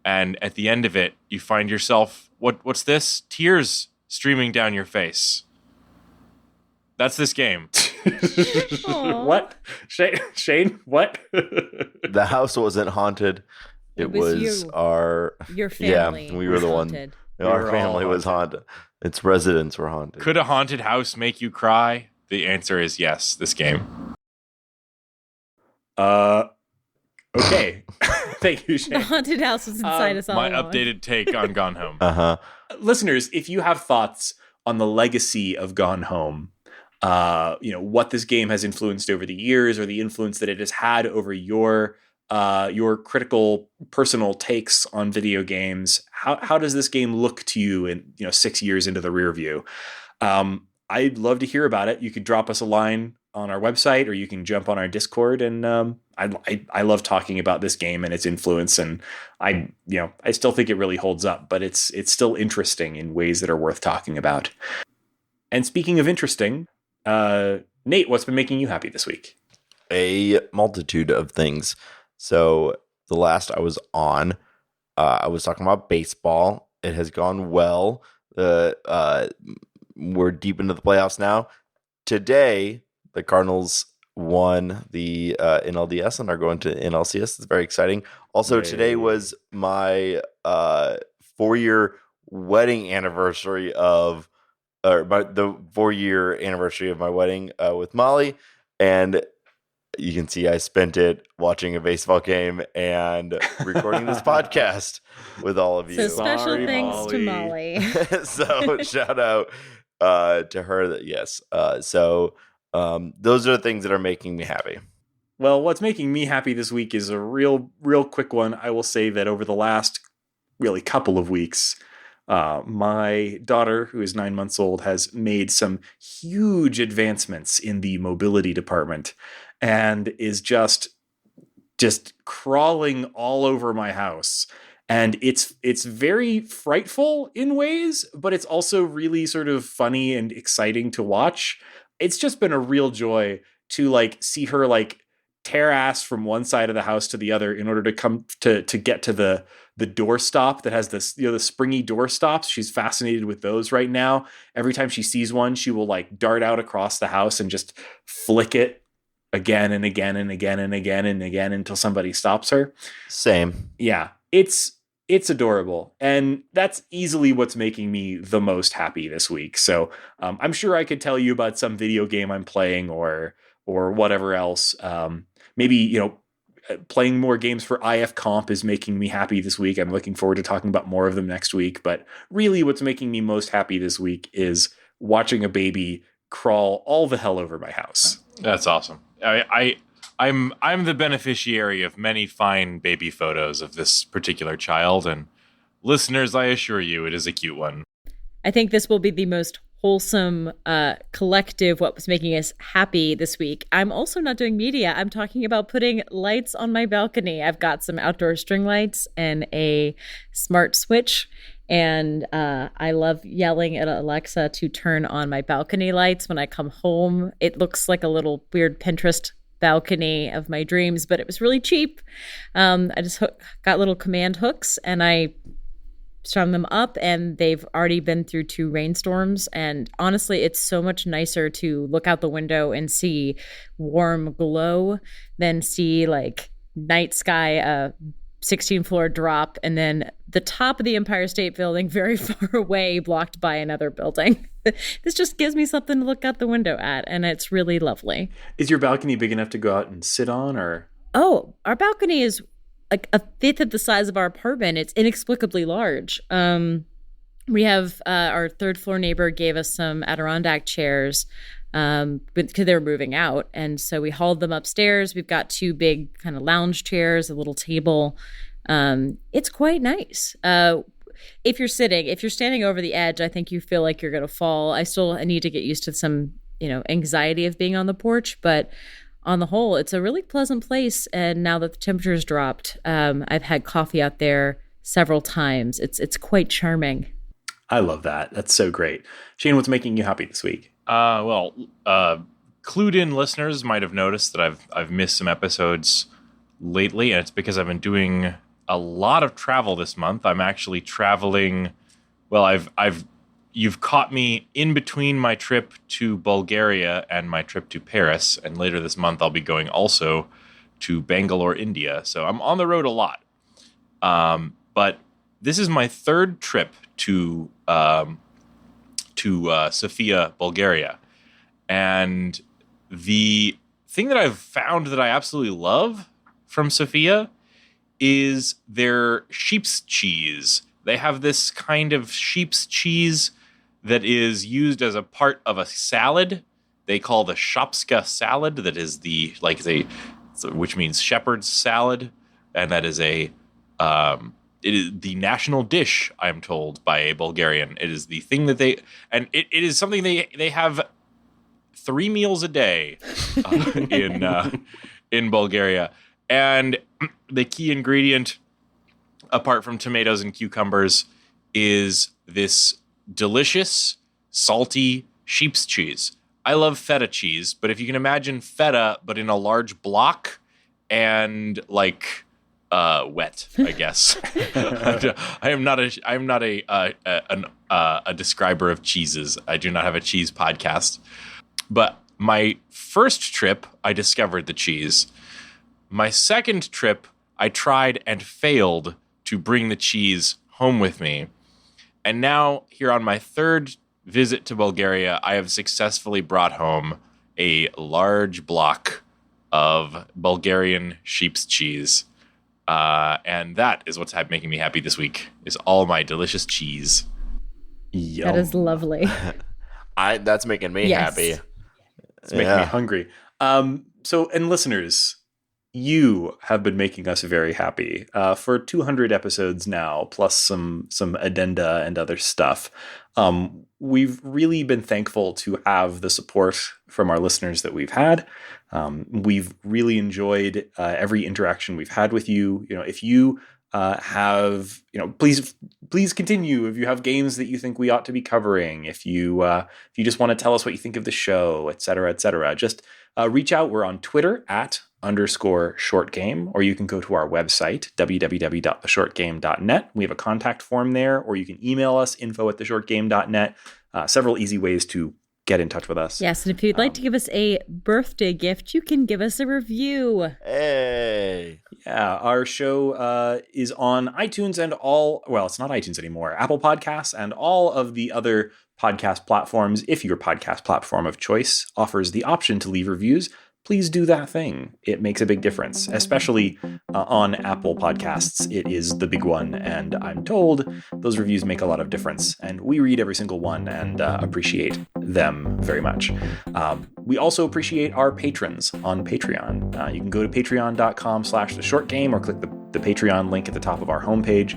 And at the end of it, you find yourself, what's this? Tears streaming down your face. That's this game. What? Shane, what? The house wasn't haunted. It was you. your family. Yeah, we were was the haunted. one. Our were all family was haunted. Its residents were haunted. Could a haunted house make you cry? The answer is yes, this game. Okay. Thank you, The Shane. haunted house was inside us all My along. updated take on Gone Home. Uh-huh. Listeners, if you have thoughts on the legacy of Gone Home, what this game has influenced over the years, or the influence that it has had over your critical personal takes on video games, how does this game look to you in 6 years into the rear view? I'd love to hear about it. You could drop us a line on our website, or you can jump on our Discord. And I love talking about this game and its influence. And I still think it really holds up, but it's still interesting in ways that are worth talking about. And speaking of interesting, Nate, what's been making you happy this week? A multitude of things. So the last I was on, I was talking about baseball. It has gone well. We're deep into the playoffs now. Today, the Cardinals won the NLDS and are going to NLCS. It's very exciting. Also, today was my 4-year wedding anniversary of the 4-year anniversary of my wedding with Molly, and you can see I spent it watching a baseball game and recording this podcast with all of you. So special Sorry, thanks to Molly. So shout out to her. Those are the things that are making me happy. Well, what's making me happy this week is a real quick one. I will say that over the last really couple of weeks, my daughter, who is 9 months old, has made some huge advancements in the mobility department and is just crawling all over my house. And it's very frightful in ways, but it's also really sort of funny and exciting to watch. It's just been a real joy to like see her like tear ass from one side of the house to the other in order to come to get to the doorstop that has this, the springy door stops. She's fascinated with those right now. Every time she sees one, she will like dart out across the house and just flick it again and again and again and again and again until somebody stops her. Same. Yeah, it's adorable, and that's easily what's making me the most happy this week. So I'm sure I could tell you about some video game I'm playing or whatever else. Maybe, playing more games for IF Comp is making me happy this week. I'm looking forward to talking about more of them next week. But really what's making me most happy this week is watching a baby crawl all the hell over my house. That's awesome. I'm the beneficiary of many fine baby photos of this particular child, and listeners, I assure you, it is a cute one. I think this will be the most wholesome collective what was making us happy this week. I'm also not doing media. I'm talking about putting lights on my balcony. I've got some outdoor string lights and a smart switch, and I love yelling at Alexa to turn on my balcony lights when I come home. It looks like a little weird Pinterest balcony of my dreams, but it was really cheap. I just got little command hooks and I strung them up, and they've already been through 2 rainstorms. And honestly, it's so much nicer to look out the window and see warm glow than see like night sky, 16th-floor drop, and then the top of the Empire State Building very far away, blocked by another building. This just gives me something to look out the window at, and it's really lovely. Is your balcony big enough to go out and sit on, or? Oh, our balcony is like a fifth of the size of our apartment. It's inexplicably large. We have our 3rd floor neighbor gave us some Adirondack chairs because they were moving out. And so we hauled them upstairs. We've got 2 big kind of lounge chairs, a little table. It's quite nice. If you're standing over the edge, I think you feel like you're going to fall. I need to get used to some, anxiety of being on the porch, but on the whole, it's a really pleasant place. And now that the temperature's dropped, I've had coffee out there several times. It's quite charming. I love that. That's so great. Shane, what's making you happy this week? Clued in listeners might have noticed that I've missed some episodes lately, and it's because I've been doing a lot of travel this month. I'm actually traveling. Well, you've caught me in between my trip to Bulgaria and my trip to Paris, and later this month I'll be going also to Bangalore, India. So I'm on the road a lot. But this is my 3rd trip to Sofia, Bulgaria. And the thing that I've found that I absolutely love from Sofia is their sheep's cheese. They have this kind of sheep's cheese that is used as a part of a salad. They call the shopska salad. That is which means shepherd's salad, and that is it is the national dish, I'm told, by a Bulgarian. It is the thing that it is something they have 3 meals a day in Bulgaria. And the key ingredient, apart from tomatoes and cucumbers, is this delicious, salty sheep's cheese. I love feta cheese, but if you can imagine feta, but in a large block and like wet, I guess. I am not a describer of cheeses. I do not have a cheese podcast. But my first trip, I discovered the cheese. My second trip, I tried and failed to bring the cheese home with me. And now, here on my 3rd visit to Bulgaria, I have successfully brought home a large block of Bulgarian sheep's cheese. And that is what's making me happy this week, is all my delicious cheese. Yum. That is lovely. That's making me happy. It's making me hungry. And listeners, you have been making us very happy for 200 episodes now, plus some addenda and other stuff. We've really been thankful to have the support from our listeners that we've had. We've really enjoyed every interaction we've had with you. If you have, please continue. If you have games that you think we ought to be covering, if you just want to tell us what you think of the show, et cetera, just reach out. We're on Twitter @_shortgame, or you can go to our website, www.theshortgame.net. We have a contact form there, or you can email us, info@theshortgame.net. Several easy ways to get in touch with us. Yes, and if you'd like to give us a birthday gift, you can give us a review. Hey. Yeah, our show is on iTunes and it's not iTunes anymore, Apple Podcasts and all of the other podcast platforms. If your podcast platform of choice offers the option to leave reviews, please do that thing. It makes a big difference, especially on Apple Podcasts. It is the big one, and I'm told those reviews make a lot of difference, and we read every single one and appreciate them very much. We also appreciate our patrons on Patreon. You can go to patreon.com/theshortgame or click the Patreon link at the top of our homepage.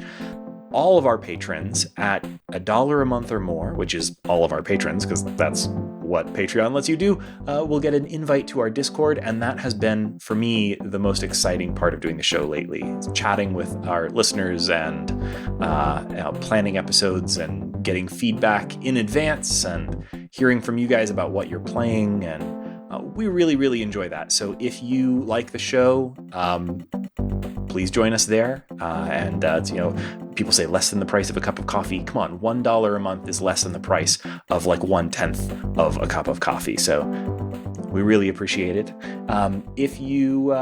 All of our patrons at $1 a month or more, which is all of our patrons, because that's what Patreon lets you do, will get an invite to our Discord, and that has been, for me, the most exciting part of doing the show lately. It's chatting with our listeners and planning episodes and getting feedback in advance and hearing from you guys about what you're playing, and we really, really enjoy that. So if you like the show, please join us there. And people say less than the price of a cup of coffee. Come on, $1 a month is less than the price of like 1/10 of a cup of coffee. So we really appreciate it. If you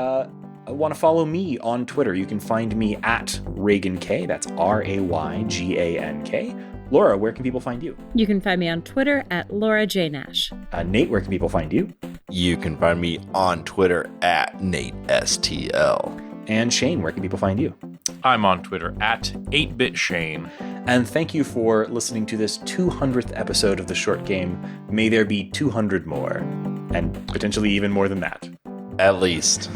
want to follow me on Twitter, you can find me at Raygan K. That's RAYGANK. Laura, where can people find you? You can find me on Twitter at Laura J. Nash. Nate, where can people find you? You can find me on Twitter at NateSTL. And Shane, where can people find you? I'm on Twitter at 8BitShane. And thank you for listening to this 200th episode of The Short Game. May there be 200 more, and potentially even more than that. At least.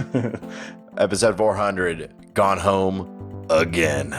Episode 400, gone home again.